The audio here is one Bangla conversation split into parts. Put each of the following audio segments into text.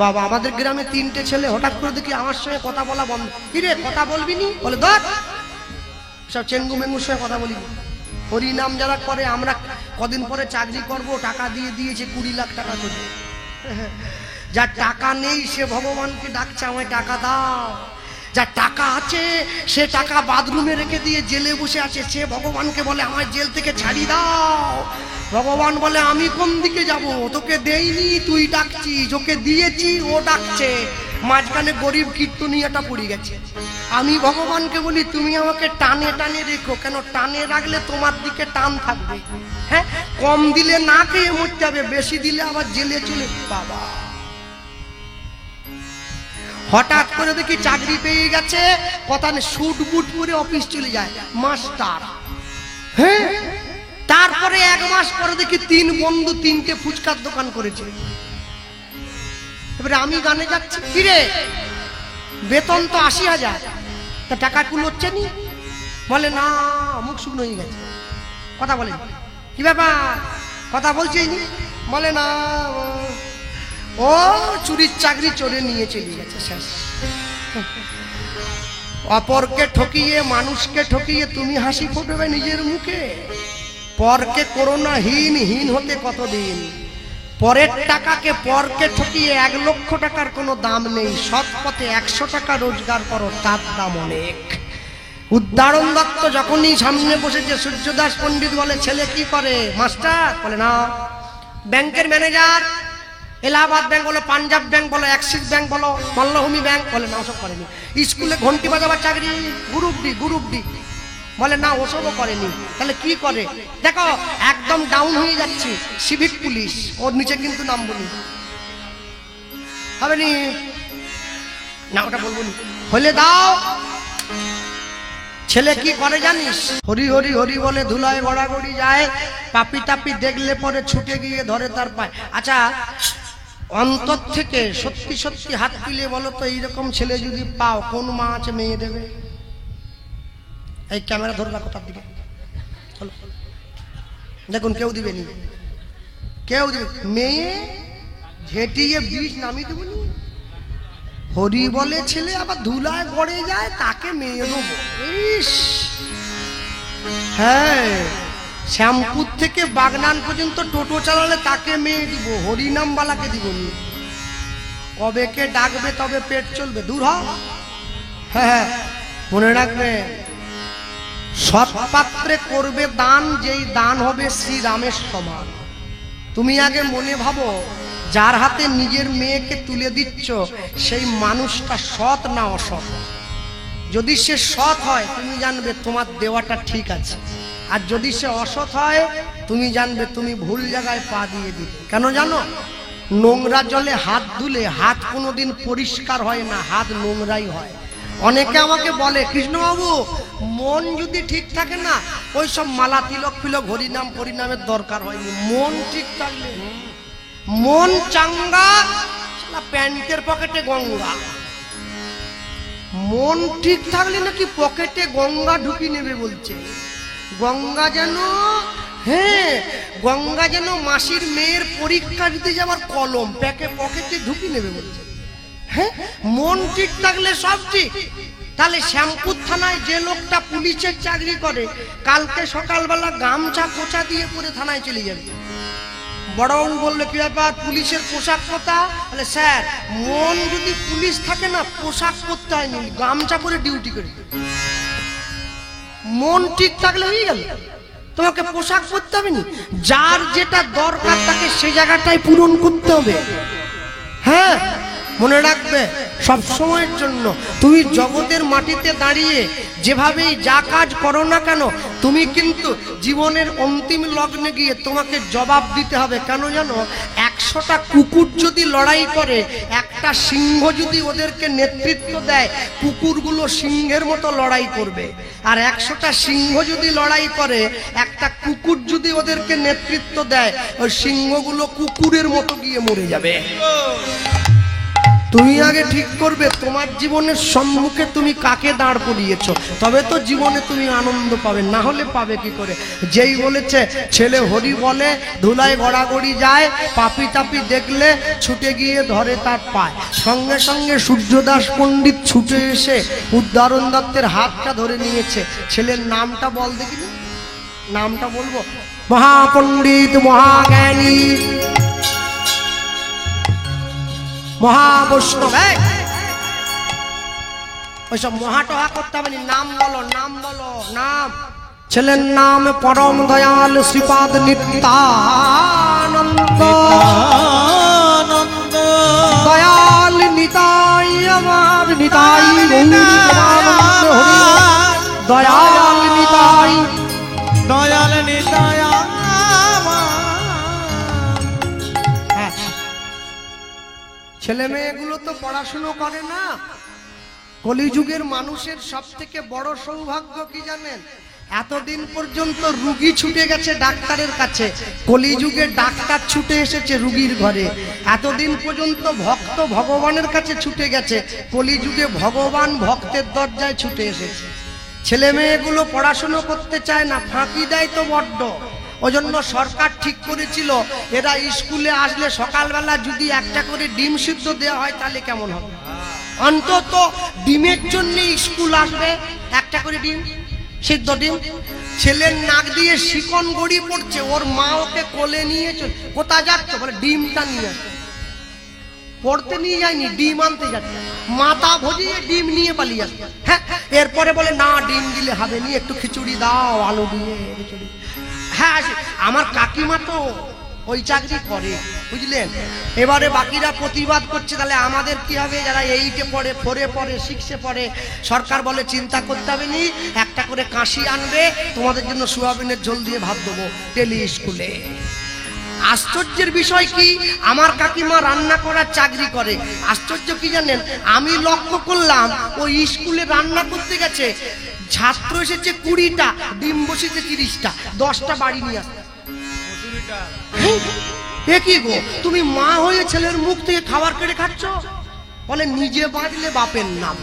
বাবা আমাদের গ্রামে 3টে ছেলে, হঠাৎ করে দেখি আমার সঙ্গে কথা বলা বন্ধ। কি রে কথা বলবি নি? বলে ধর সব চেঙ্গু মেঙ্গুর সঙ্গে কথা বলি। হরি নাম যারা করে, আমরা কদিন পরে চাকরি করব, টাকা দিয়ে দিয়েছে 20 লাখ টাকা করে। যার টাকা নেই সে ভগবানকে ডাকছে আমায় টাকা দাও, যার টাকা আছে সে টাকা বাথরুমে রেখে দিয়ে জেলে বসে আছে, সে ভগবানকে বলে আমায় জেল থেকে ছাড়িয়ে দাও। ভগবান বলে আমি কোন দিকে যাব, তোকে দেইনি তুই ডাকছিস, ওকে দিয়েছি ও ডাকছে। মাঝখানে গরিব কীর্তনিয়াটা পড়ে গেছে। আমি ভগবানকে বলি তুমি আমাকে টানে টানে রেখো, কেন টানে রাখলে তোমার দিকে টান থাকবে। হ্যাঁ, কম দিলে না খেয়ে মরতে হবে, বেশি দিলে আবার জেলে চলে। বাবা হঠাৎ করে দেখি চাকরি পেয়ে গেছে, কথা নেই, স্যুট বুট পরে অফিস চলে যায়, মাস্টার। হ্যাঁ, তারপরে 1 মাস পরে দেখি 3 বন্ধু 3টে ফুচকার দোকান করেছে। এবারে আমি গানে যাচ্ছি, কিরে বেতন তো 80,000, তা টাকা কুলোচ্ছে নি? বলে না, মুখ শুকনো হয়ে গেছে, কথা বলে। কি ব্যাপার, কথা বলছি? বলে না, ও চুরির চাকরি চোরে নিয়ে চলে গেছে, শেষ। অপরকে ঠকিয়ে মানুষকে ঠকিয়ে তুমি হাসি ফুটবে নিজের মুখে। পরকে করোনা হীন হীন হতে কতদিন, পরের টাকাকে পরকে ঠকিয়ে 1 লক্ষ টাকার কোনো দাম নেই। সৎ পথে 100 টাকা রোজগার করো, তার দাম অনেক। উদাহরণ দত্ত যখনই সামনে বসেছে, সূর্যদাস পণ্ডিত বলে ছেলে কি করে? মাস্টার। বলে না, ব্যাংকের ম্যানেজার। এলাহাবাদ ব্যাংক বলো, পাঞ্জাব ব্যাংক বলো, অ্যাক্সিস ব্যাংক বলো, মল্লভূমি ব্যাংক। বলে না, ওসব করেনি। স্কুলে ঘন্টি বাজাবার চাকরি, গ্রুপ ডি। বলে না, ওসবও করেনি। তাহলে কি করে? দেখো একদম ডাউন হয়ে যাচ্ছে, সিভিক পুলিশ। ওর নিচে কিন্তু নাম বলি হবে নি, না ওটা বলবো না, হলে দাও। ছেলে কি করে জানিস? হরি হরি হরি বলে ধুলায় গড়াগড়ি যায়, পাপি টাপি দেখলে পরে ছুটে গিয়ে ধরে তার পায়। আচ্ছা, অন্তর থেকে সত্যি সত্যি হাত তুলে বলো তো, এইরকম ছেলে যদি পাও, কোন মা আছে মেয়ে দেবে? এই ক্যামেরা ধরবা কোথার দিকে, দেখুন কেউ দিবে নি, কেউ দিবে। মেয়ে ঝেঁটিয়ে বিষ নামিয়ে দেবো নি। হরি বলে ছেলে আবার ধুলায় গড়ে যায়, তাকে মেয়ে নেব। হ্যাঁ, শ্যামপুর থেকে বাগনান পর্যন্ত টোটো চালালে তাকে মেয়ে দিব, হরিনামবালাকে দিব নি। কবে কে ডাকবে তবে পেট চলবে, দূর হ। হ্যাঁ, মনে রাখবে, সৎ পাত্রে করবে দান, যেই দান হবে শ্রীরামের সমান। তুমি আগে মনে ভাবো, যার হাতে নিজের মেয়েকে তুলে দিচ্ছ সেই মানুষটা সৎ না অসৎ। যদি সে সৎ হয় তুমি জানবে তোমার দেওয়াটা ঠিক আছে, আর যদি সে অসৎ হয় তুমি জানবে তুমি ভুল জায়গায় পা দিয়ে দিবে। কেন জানো? নোংরা জলে হাত ধুলে হাত কোনোদিন পরিষ্কার হয় না, হাত নোংরাই হয়। অনেকে আমাকে বলে, কৃষ্ণবাবু মন যদি ঠিক থাকে না, ওই সব মালা তিলক ফিলক হরিনাম পরিনামের দরকার হয়নি। মন ঠিক থাকলে, মন চাঙ্গা, প্যান্টের পকেটে গঙ্গা। মন ঠিক থাকলে নাকি পকেটে গঙ্গা ঢুকি নেবে বলছে। গঙ্গা যেন, হ্যাঁ, গঙ্গা যেন মাসির মেয়ের পরীক্ষা দিতে যাবার কলম, পকেটে ঢুকি নেবে বলছে। হ্যাঁ, মন ঠিক থাকলে সব ঠিক। তাহলে শ্যামপুর থানায় যে লোকটা পুলিশের চাকরি করে, কালকে সকালবেলা গামছা কোচা দিয়ে পরে থানায় চলে যাবে। বড়বাবু বললো কি ব্যাপার, পুলিশের পোশাক কথা? বলে স্যার, মন যদি পুলিশ থাকে না, পোশাক পরতে হয়নি, গামছা পরে ডিউটি করে। মন ঠিক থাকলে হয়ে গেল, তোমাকে পোশাক পরতে হবে না। যার যেটা দরকার তাকে সে জায়গাটাই পূরণ করতে হবে। হ্যাঁ, মনে রাখবে, সব সময়ের জন্য তুমি জগতের মাটিতে দাঁড়িয়ে যেভাবেই যা কাজ করো না কেন, তুমি কিন্তু জীবনের অন্তিম লগ্নে গিয়ে তোমাকে জবাব দিতে হবে। কেন জানো? 100টা কুকুর যদি লড়াই করে, একটা সিংহ যদি ওদেরকে নেতৃত্ব দেয়, কুকুরগুলো সিংহের মতো লড়াই করবে। আর 100টা সিংহ যদি লড়াই করে, একটা কুকুর যদি ওদেরকে নেতৃত্ব দেয়, ওই সিংহগুলো কুকুরের মতো গিয়ে মরে যাবে। তুমি আগে ঠিক করবে তোমার জীবনের সম্মুখে তুমি কাকে দাঁড় করিয়েছো, তবে তো জীবনে তুমি আনন্দ পাবে, না হলে পাবে কি করে? যেই বলেছে ছেলে হরি বলে ধুলায় গড়াগড়ি যায়, পাপি টাপি দেখলে ছুটে গিয়ে ধরে তার পায়। সঙ্গে সঙ্গে সূর্যদাস পণ্ডিত ছুটে এসে উদাহরণ দত্তের হাতটা ধরে নিয়েছে। ছেলের নামটা বল দেখি, নামটা বলবো? মহাপণ্ডিত, মহাজ্ঞানী, মহাবৈষ্ণব। ওইসব মহাটহা করতে হবে না, নাম বলো, নাম বলো, নাম। ছেলের নাম পরম দয়াল শ্রীপাদ নিত্যানন্দ। দয়াল নিতাই আমার নিতাই, দয়াল নিতাই, দয়াল নিতাই। ছেলে মেয়েগুলো তো পড়াশুনো করে না। কলিযুগের মানুষের সব থেকে বড় সৌভাগ্য কি জানেন? এতদিন পর্যন্ত রুগী ছুটে গেছে ডাক্তারের কাছে, কলিযুগে ডাক্তার ছুটে এসেছে রুগীর ঘরে। এতদিন পর্যন্ত ভক্ত ভগবানের কাছে ছুটে গেছে, কলিযুগে ভগবান ভক্তের দরজায় ছুটে এসেছে। ছেলে মেয়েগুলো পড়াশুনো করতে চায় না, ফাঁকি দেয় তো বড্ড। ওই জন্য সরকার ঠিক করেছিল এরা স্কুলে আসলে সকালবেলা যদি একটা করে ডিম সিদ্ধ দেওয়া হয় তাহলে কেমন হবে? অন্তত ডিমের জন্য স্কুল আসবে, একটা করে ডিম সিদ্ধ ডিম। ছেলের নাক দিয়ে শিকন গড়ি পড়ছে, ওর মা ওকে কোলে নিয়ে কোথা যাচ্ছে? বলে ডিমটা নিয়ে আসছে। পড়তে নিয়ে যায়নি, ডিম আনতে যাচ্ছে। মাথা ভজিয়ে ডিম নিয়ে পালিয়ে আসছে। হ্যাঁ, এরপরে বলে না ডিম দিলে হবে নি, একটু খিচুড়ি দাও আলু দিয়ে খিচুড়ি। হ্যাঁ, আমার কাকিমা তো ওই চাকরি করে, বুঝলেন? এবারে বাকিরা প্রতিবাদ করছে, তাহলে আমাদের কি হবে? যারা 8-এ পড়ে, 4-এ পড়ে, 6-এ পড়ে, সরকার বলে চিন্তা করতে হবে নি, একটা করে কাশি আনবে, তোমাদের জন্য সোয়াবিনের ঝোল দিয়ে ভাত দেবো টেলি স্কুলে। আশ্চর্যের বিষয় কি, আমার কাকিমা রান্না করার চাকরি করে। আশ্চর্য কি জানেন? আমি লক্ষ্য করলাম ওই স্কুলে রান্না করতে গেছে, ছাত্র এসেছে 20টা, ডিম বসেছে 30টা, 10টা বাড়ি নিয়ে আসছে। এ কি গো, তুমি মা হয়ে ছেলের মুখ থেকে খাবার কেড়ে খাচ্ছ? বলে নিজে বাঁচলে বাপের নাম।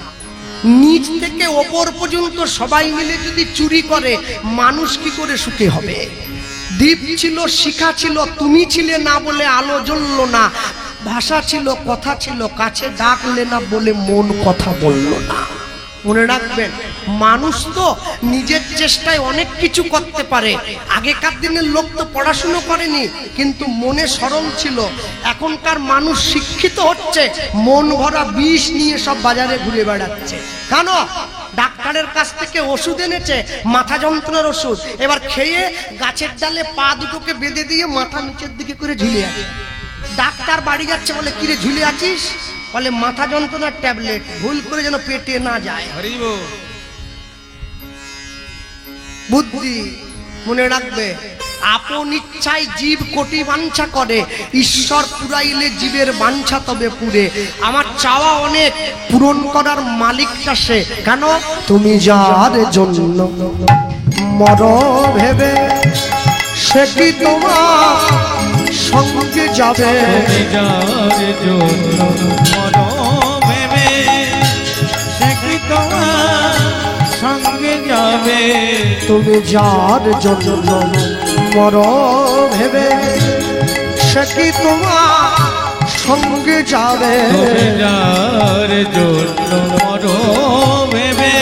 নিচ থেকে ওপর পর্যন্ত সবাই মিলে যদি চুরি করে, মানুষ কি করে সুখী হবে? দীপ ছিল, শিখা ছিল, তুমি ছিলে না বলে আলো জ্বলল না। ভাষা ছিল, কথা ছিল, কাছে ডাকলে না বলে মন কথা বলল না। মনে রাখবেন, মানুষ তো নিজের চেষ্টায় অনেক কিছু করতে পারে। আগেকার দিনের লোক তো পড়াশুনো করেনি, কিন্তু মনে সরল ছিল। এখনকার মানুষ শিক্ষিত হচ্ছে, মন ভরা বিষ নিয়ে সব বাজারে ঘুরে বেড়াচ্ছে। কেন? ডাক্তারের কাছ থেকে ওষুধ এনেছে, মাথা যন্ত্রণার ওষুধ, এবার খেয়ে গাছের ডালে পা দুটোকে বেঁধে দিয়ে মাথা নিচের দিকে করে ঝুলে আছে। ডাক্তার বাড়ি যাচ্ছে, বলে কিরে ঝুলে আছিস? বলে মাথা যন্ত্রণার ট্যাবলেট, ভুল করে যেন পেটে না যায়। বুদ্ধি মনে রাখবে, আপন ইচ্ছায় জীব কোটি বাঞ্ছা করে, ঈশ্বর পুরাইলে জীবের বাঞ্ছা তবে পুরে। আমার চাওয়া অনেক, পূরণ করার মালিকটা সে। কেন? তুমি যার জন্য মর ভেবে, সে কি তোমার সঙ্গে যাবে? তুমি যার জন্য মর ভেবে, সে কি তোমার সঙ্গে যাবে? তুমি যার জন্য মর ভেবে, সে কি তোমার সঙ্গে যাবে? তুমি যার জন্য মর ভেবে,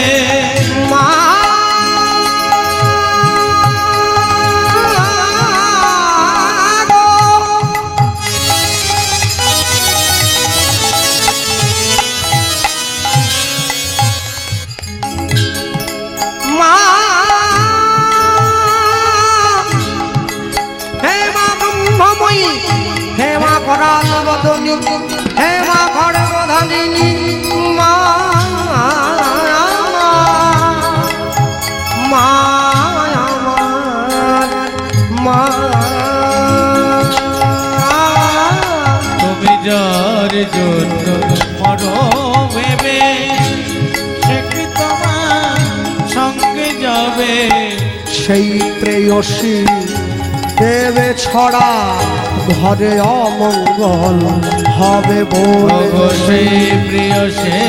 মা হে মা গর্ভধারিণী, মা মা মা, তুমি যার জন্য মর ভেবে, সে কি তোমার সঙ্গে যাবে? সেই প্রেয়সী দেবে ছড়া ঘরে অমঙ্গল হবে বলে সেই প্রিয় সে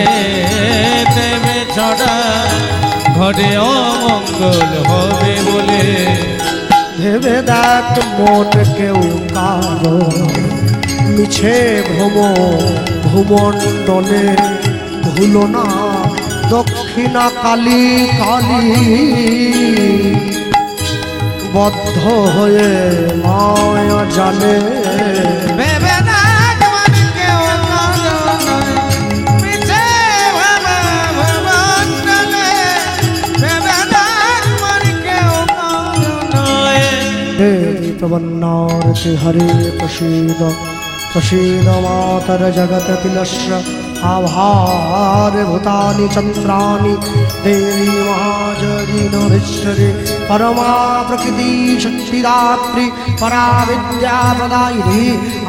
প্রেমে ছড়া ঘরে অমঙ্গল হবে বলে ভেবে দেখ মন কেউ কারো মিছে ভূমণ্ডলে ভুলো না দক্ষিণা কালী কালী বদ্ধ হয়ে মায়া জালে ভেবে দেখ মন কেউ কারো মিছে ভূমণ্ডলে ভেবে দেখ মন কেউ কারো देवी प्रपन्नार्ति हरे प्रसीद प्रसीद मातर जगत्तिलस्य आभार भूतानि चन्द्राणि देवी महाजगीनधीश्वरी परमा प्रकृति शक्तिदात्री परा विद्या प्रदायिनी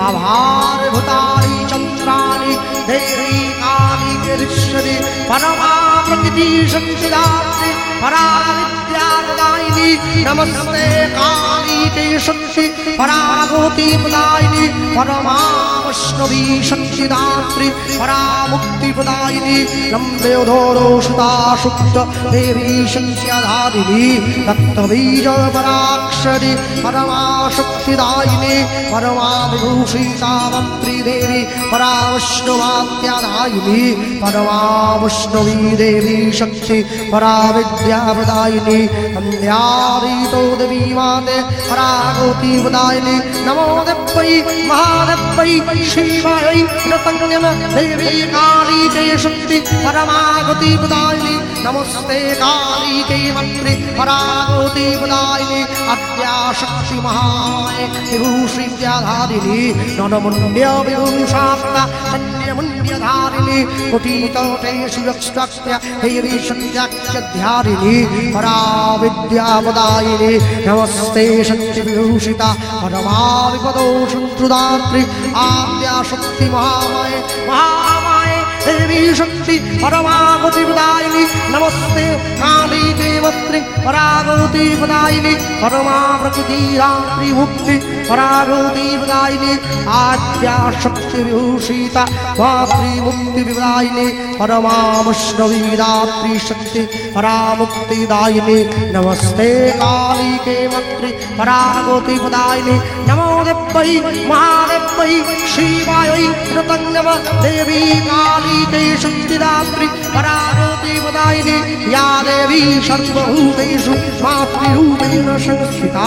आभार भूतानि चन्द्राणि देवी कालीकेश्वरी परमा प्रकृति शक्तिदात्री परा विद्या प्रदायिनी नमस्ते कालीके शक्ति परागोति प्रदायिनी परमा वैष्णवी शक्तिदात्री परा मुक्ति प्रदायिनी लंबे उदरो सुता शुक्त देवी शक्त्याधारिणी रक्तबीज पराक्षरी परमा शक्तिदायिनी परमा विभूषिता मंत्री देवी परा वैष्णवात्याधारिणी परमा वैष्णवी देवी शक्ति परा विद्या प्रदायिनी अन्यारीतो देवी माते परागोति प्रदायिनी नमो देवै महादेवै शिवाय नतंगम देवी काली के शक्ति परमागति प्रदायिनी नमस्ते काली के मंत्री परागति प्रदायिनी अद्या शक्ति महामाये विभूषित्याधारिणी ननमुण्य विभूषाप्ता चन्यमुण्यधारिणी कुटीतटेषु यक्षस्य देवी शक्त्याख्यधारिणी परा विद्या प्रदायिनी नमस्ते शक्ति विभूषिता परमा विपदो शत्रुदात्री आद्या शक्ति महामाये महामाये देवी शक्ति परमागति प्रदायिनी नमस्ते काली देवत्री परागति प्रदायिनी परमा प्रकृति रात्रि मुक्ति परागति प्रदायिनी आद्या शक्ति विभूषिता मातृ मुक्ति प्रदायिनी परमा वैष्णवी दात्री शक्ति परा मुक्ति दायिनी नमस्ते काली के मंत्री परागति प्रदायिनी नमो देवै महादेवै शिवाय नतंगम देवी काली के शक्तिदात्री परागति प्रदायिनी या देवी सर्वभूतेषु मातृरूपेण संस्थिता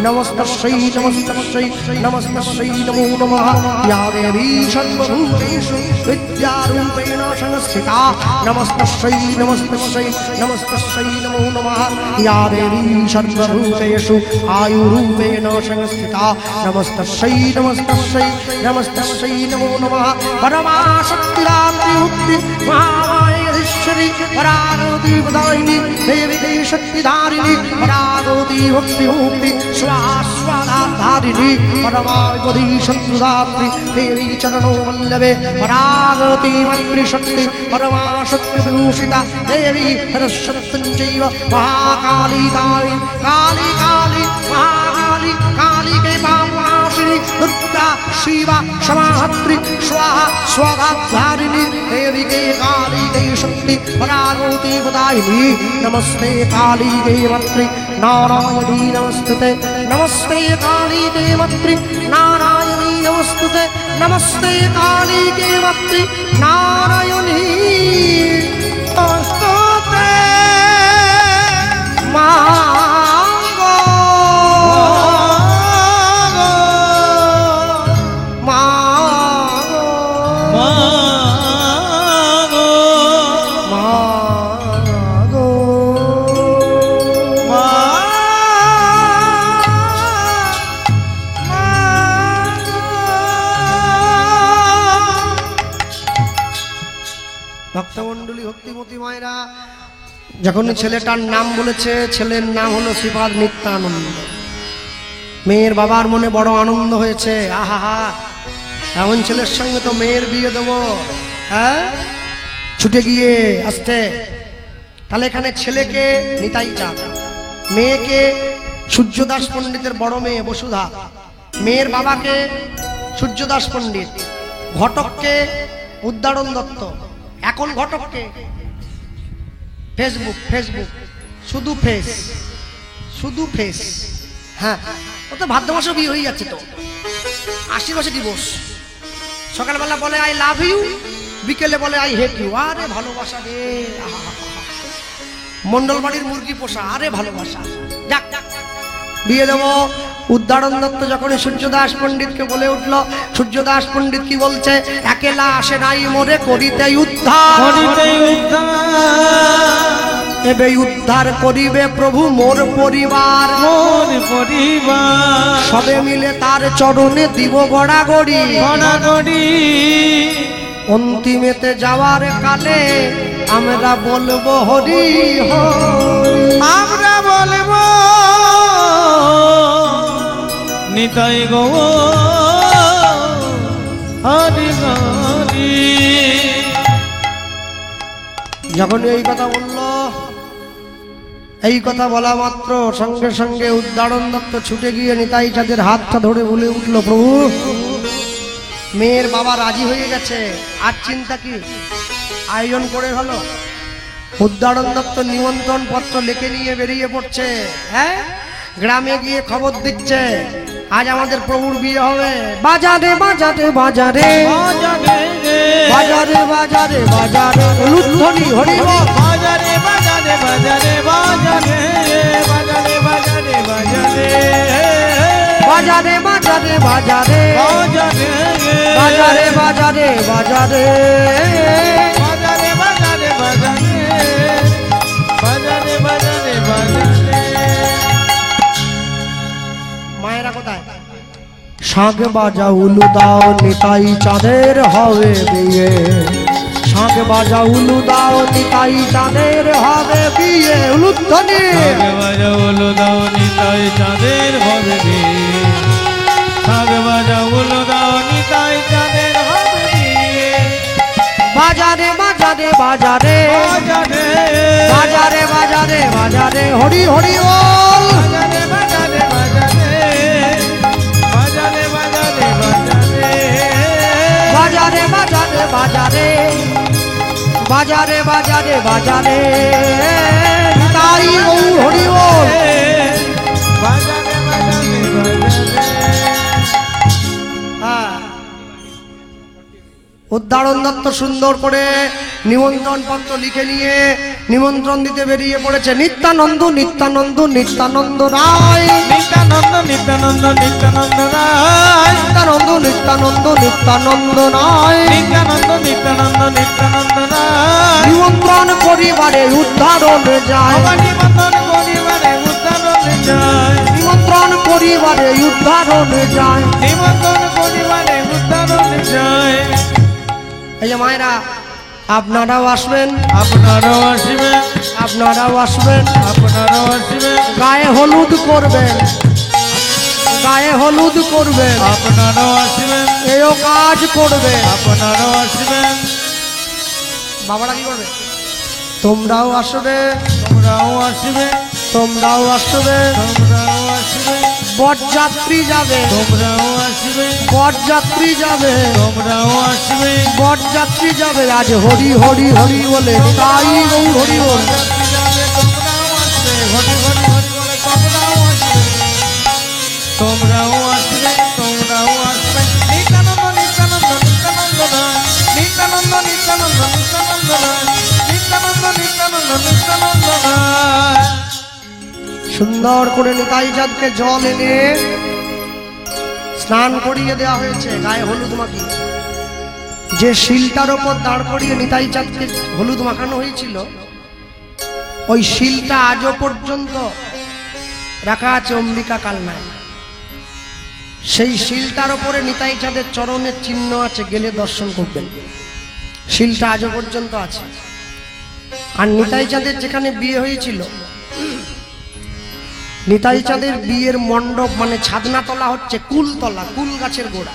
नमस्तस्यै नमस्तस्यै नमस्तस्यै नमो नमः या देवी सर्वभूतेषु विद्यारूपेण संस्थिता नमस्तस्यै नमस्तस्यै नमस्तस्यै नमो नमः या देवी सर्वभूतेषु आयुरूपेण संस्थिता नमस्तस्यै नमस्तस्यै नमस्तस्यै नमो नमः परमा शक्तिदात्री मुक्ति महामायेश्वरी परागति प्रदायिनी देवी शक्तिधारिणी परागति भक्ति मुक्ति स्वास्वादाधारिणी परमा विपदी शत्रुदात्री देवी चरणो वल्लभे परागति मंत्री शक्ति परमा शक्ति विभूषिता देवी सरस्वत्यञ्चैव महाकाली काली काली काली महाकाली काली के पापनाशिनी दुर्गा शिवा क्षमाहत्री स्वाहा स्वाधाधारिणी देवी के काली के शक्ति परागति प्रदायिनी नमस्ते काली के मंत्री नारायणी नमस्ते नमस्ते काली के मंत्री नारायणी नमस्ते नमस्ते काली के मंत्री नारायणी नमस्ते मांगो मांगो मांगो मांगो ভক্তমণ্ডলী ভক্তিমতী মায়েরা যখন ছেলেটার নাম বলেছে ছেলের নাম হলো শ্রীপাদ নিত্যানন্দ মেয়ের বাবার মনে বড় আনন্দ হয়েছে আহা এমন ছেলের সঙ্গে তো মেয়ের বিয়ে দেবো হ্যাঁ ছুটে গিয়ে আসতে তাহলে এখানে ছেলেকে নিতাই চাঁদ মেয়েকে সূর্যদাস পণ্ডিতের বড় মেয়ে বসুধা মেয়ের বাবাকে সূর্যদাস পণ্ডিত, ঘটককে উদ্দারণ দত্ত। এখন ঘটককে ফেসবুক ফেসবুক শুধু ফেস শুধু ফেস। হ্যাঁ, ও তো ভাদ্র মাসে বিয়ে হয়ে যাচ্ছে তো, 80 মাসে ডিভোর্স। সকালবেলা বলে আই লাভ ইউ, বিকেলে বলে আই হেট ইউ। আরে ভালোবাসা রে, মন্ডল বাড়ির মুরগি পোষা, আরে ভালোবাসা। যাক বিয়ে দেবো। উদ্দারণ দত্ত যখন সূর্যদাস পণ্ডিতকে বলে উঠল, সূর্যদাস পণ্ডিত কি বলছে? একেলা আসে নাই মোরে করিতে উদ্ধার, এবে উদ্ধার করিবে প্রভু মোর পরিবার, সবে মিলে তার চরণে দিব গড়াগড়ি, অন্তিমেতে যাওয়ার কালে আমরা বলবো হরি হরি, আমরা বলবো নিতাই গো হরি হরি। যখন এই কথা বলল, এই কথা বলা মাত্র সঙ্গে সঙ্গে উদ্দারণ দত্ত ছুটে গিয়ে নিতাই চাঁদের হাতটা ধরে বলে উঠল, প্রভু মেয়ের বাবা রাজি হয়ে গেছে, আর চিন্তা কি, আয়োজন করে হলো। উদ্দারণ দত্ত নিমন্ত্রণ পত্র লিখে নিয়ে বেরিয়ে পড়ছে। হ্যাঁ, গ্রামে গিয়ে খবর দিচ্ছে আজ আমাদের প্রভুর বিয়ে হবে। বাজারে বাজারে বাজারে বাজারে বাজারে বাজারে উলুধ্বনি হরি বল। বাজারে বাজারে বাজারে বাজারে বাজারে বাজারে বাজারে বাজারে বাজারে বাজারে বাজারে বাজারে বাজারে বাজারে বাজারে বাজারে বাজারে বাজারে। মায়েরা কোথায়? শাঁখ বাজা উলু দাও নিতাই চাঁদের হবে বিয়ে, শাঁখ বাজা উলু দাও নিতাই চাঁদের হবে বিয়ে। উলুধ্বনি বাজা উলু দাও নিতাই চাঁদের হবে বিয়ে, শাঁখ বাজা উলু দাও নিতাই চাঁদের হবে বিয়ে। বাজারে বাজারে বাজারে বাজারে বাজারে বাজারে বাজারে হরি হরি বল। বাজারে বাজারে বাজারে বাজারে বাজারে বাজারে বাজারে বাজারে বাজারে বাজারে বাজারে বাজারে তাই হরি বল। বাজারে বাজারে বাজারে। হ্যাঁ, উদ্দারণ দত্ত সুন্দর করে নিমন্ত্রণ পত্র লিখে নিয়ে নিমন্ত্রণ দিতে বেরিয়ে পড়েছে। নিত্যানন্দ নিত্যানন্দ নিত্যানন্দ রায়, নিত্যানন্দ নিত্যানন্দ নিত্যানন্দ রায়, নিত্যানন্দ নিত্যানন্দ নিত্যানন্দ রায়, নিত্যানন্দ নিত্যানন্দ নিত্যানন্দ রায়। নিমন্ত্রণ পরিবারে উদ্ধারণ যায়, নিমন্ত্রণ পরিবারে উদ্ধারণ যায়, নিমন্ত্রণ পরিবারে উদ্ধারণ যায়। নিমন্ত্রণ পরিবারে উদ্ধারণ যায়। এই যে মায়েরা, আপনারাও আসবেন, আপনারাও আসবেন, আপনারাও আসবেন, আপনারাও আসবেন, গায়ে হলুদ করবেন, গায়ে হলুদ করবেন, আপনারাও আসবেন, এও কাজ করবে। আপনারাও আসবেন। বাবারা কি করবে? তোমরাও আসবে, তোমরাও আসবে, তোমরাও আসবে, তোমরাও আসবে, বরযাত্রী যাবে, তোমরাও আসবে, বরযাত্রী যাবে, তোমরাও আসবে। বরযাত্রী যাবে। আজ হরি হরি হরি বলে তাই গৌ হরি বল। তোমরাও আসবে, হরি হরি হরি বলে তোমরাও আসবে, তোমরাও আসবে, তোমরাও আসবে। নিত্যানন্দ নিত্যানন্দ নিত্যানন্দ রায়, নিত্যানন্দ নিত্যানন্দ নিত্যানন্দ রায়, নিত্যানন্দ নিত্যানন্দ নিত্যানন্দ রায়। সুন্দর করে নিতাই চাঁদকে জল এনে স্নান করিয়ে দেওয়া হয়েছে, গায়ে হলুদ মাখিয়ে। যে শিলটার ওপর দাঁড় করিয়ে নিতাই চাঁদকে হলুদ মাখানো হয়েছিল, ওই শিলটা আজও পর্যন্ত রাখা আছে অম্বিকা কালনায়। সেই শিলটার ওপরে নিতাই চাঁদের চরণের চিহ্ন আছে, গেলে দর্শন করবেন। শিলটা আজও পর্যন্ত আছে। আর নিতাই চাঁদের যেখানে বিয়ে হয়েছিল, নিতাই চাঁদের বিয়ের মণ্ডপ মানে ছাদনাতলা হচ্ছে কুলতলা, কুল গাছের গোড়া।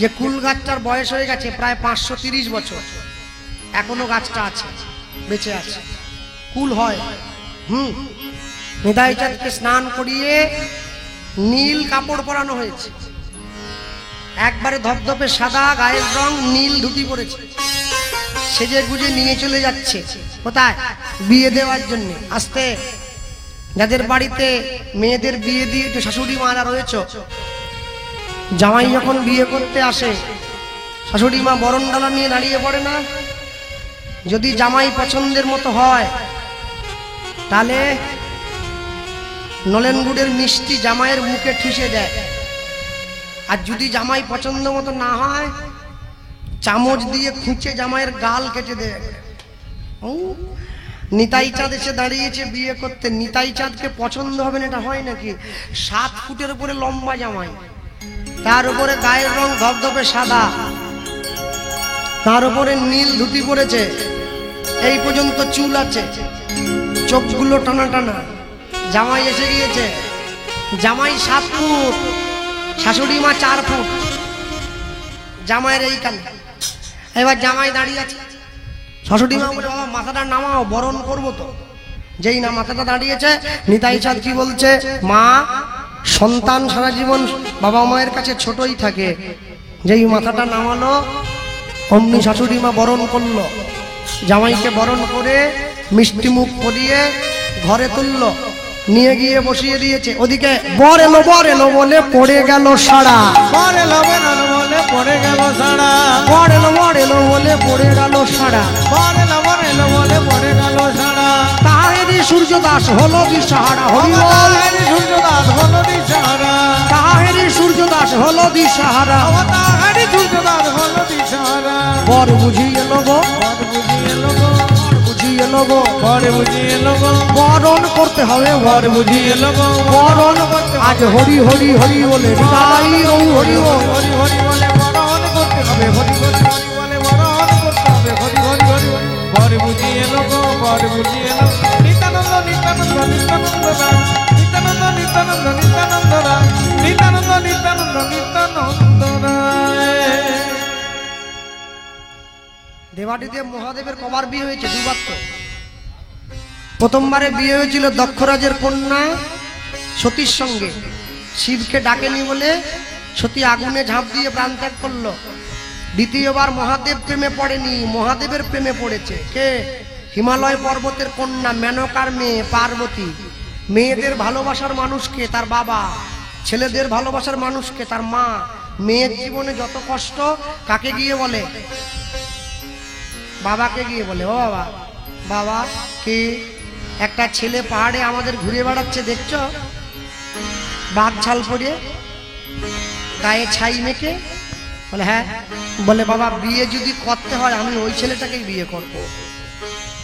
যে কুল গাছটার বয়স হয়ে গেছে প্রায় 530 বছর, এখনো গাছটা আছে, বেঁচে আছে, কুল হয়। নিতাই চাঁদকে স্নান করিয়ে নীল কাপড় পরানো হয়েছে, একবারে ধপধপে সাদা, গায়ের রং নীল ধুতি পরেছে, সেজে গুজে নিয়ে চলে যাচ্ছে কোথায়? বিয়ে দেওয়ার জন্য। আসতে যাদের বাড়িতে মেয়েদের বিয়ে দিয়ে একটু শাশুড়ি মারা রয়েছে, জামাই যখন বিয়ে করতে আসে শাশুড়ি মা বরণ ডালা নিয়ে দাঁড়িয়ে পড়ে না? যদি জামাই পছন্দের মতো হয় তাহলে নলেন গুড়ের মিষ্টি জামাইয়ের মুখে ঠুসে দেয়, আর যদি জামাই পছন্দ মতো না হয় চামচ দিয়ে খুঁচে জামাইয়ের গাল কেটে দেয়। নিতাই চাঁদ এসে দাঁড়িয়েছে বিয়ে করতে, নিতাই চাঁদকে পছন্দ হবে না এটা হয় নাকি? 7 ফুটের উপরে লম্বা জামাই, তার উপরে গায়ের রং ধবধবে সাদা, তার উপরে নীল ধুতি পরেছে, এই পর্যন্ত চুল আছে, চোখগুলো টানা টানা। জামাই এসে গিয়েছে, জামাই 7 ফুট, শাশুড়ি মা 4 ফুট, জামাইয়ের এইখানে। এবার জামাই দাঁড়িয়ে আছে, শাশুড়ি মা বলে বাবা মাথাটা নামাও, বরণ করবো তো। যেই না মাথাটা দাঁড়িয়েছে, নিতাই চাঁদ কি বলছে? মা, সন্তান সারা জীবন বাবা মায়ের কাছে ছোটই থাকে। যেই মাথাটা নামালো অমনি শাশুড়ি মা বরণ করলো, জামাইকে বরণ করে মিষ্টি মুখ পরিয়ে ঘরে তুললো, নিয়ে গিয়ে বসিয়ে দিয়েছে। ওদিকে বর এলো বলে পড়ে গেল সারা, বর এলো বলে পড়ে গেল সারা, বর এলো বলে পড়ে গেল সারা, বর এলো বলে পড়ে গেল সারা। তাহেরি সূর্য দাস হলো দিশাহারা, হরি বল। সূর্যদাস হলো দিশাহারা, তাহেরি সূর্য দাস হলো দিশাহারা, তাহারি সূর্যদাস হলো দিশাহারা। বর বুঝি এলো গো, বর বুঝিয়ে এলো গো, বুঝি এলো গো, বর বুঝিয়ে এলো গো, বরণ করতে হবে, বর বুঝিয়ে এলো গো, বরণ আজ হরি হরি হরি বলে নিতাই রৌ হরি বল। হরি হরি বলে বরণ করতে হবে, হরি হরি হরি বলে বরণ করতে হবে, হরি হরি হরি বল। বর বুঝিয়ে এলো গো, বর বুঝিয়ে এলো। নিত্যানন্দ নিত্যানন্দ নিত্যানন্দ রাম, নিত্যানন্দ নিত্যানন্দ নিত্যানন্দ রাম, নিত্যানন্দ নিত্যানন্দ নিত্যানন্দ রায়। দেবাদিদেব মহাদেবের কবার বিয়ে হয়েছে? 2 বার তো। প্রথমবারে বিয়ে হয়েছিল দক্ষরাজের কন্যা সতীর সঙ্গে, শিবকে ডাকেনি বলে সতী আগুনে ঝাঁপ দিয়ে প্রাণ ত্যাগ করলো। দ্বিতীয়বার মহাদেব প্রেমে পড়েনি, মহাদেবের প্রেমে পড়েছে। কে? হিমালয় পর্বতের কন্যা মেনকার মেয়ে পার্বতী। মেয়েদের ভালোবাসার মানুষকে তার বাবা, ছেলেদের ভালোবাসার মানুষকে তার মা। মেয়ের জীবনে যত কষ্ট কাকে গিয়ে বলে? বাবাকে গিয়ে বলে। ও বাবা, বাবা কি একটা ছেলে পাহাড়ে আমাদের ঘুরে বেড়াচ্ছে দেখছো, বাঘ ছাল পরে গায়ে ছাই মেখে? বলে হ্যাঁ। বলে বাবা বিয়ে যদি করতে হয় আমি ওই ছেলেটাকেই বিয়ে করবো।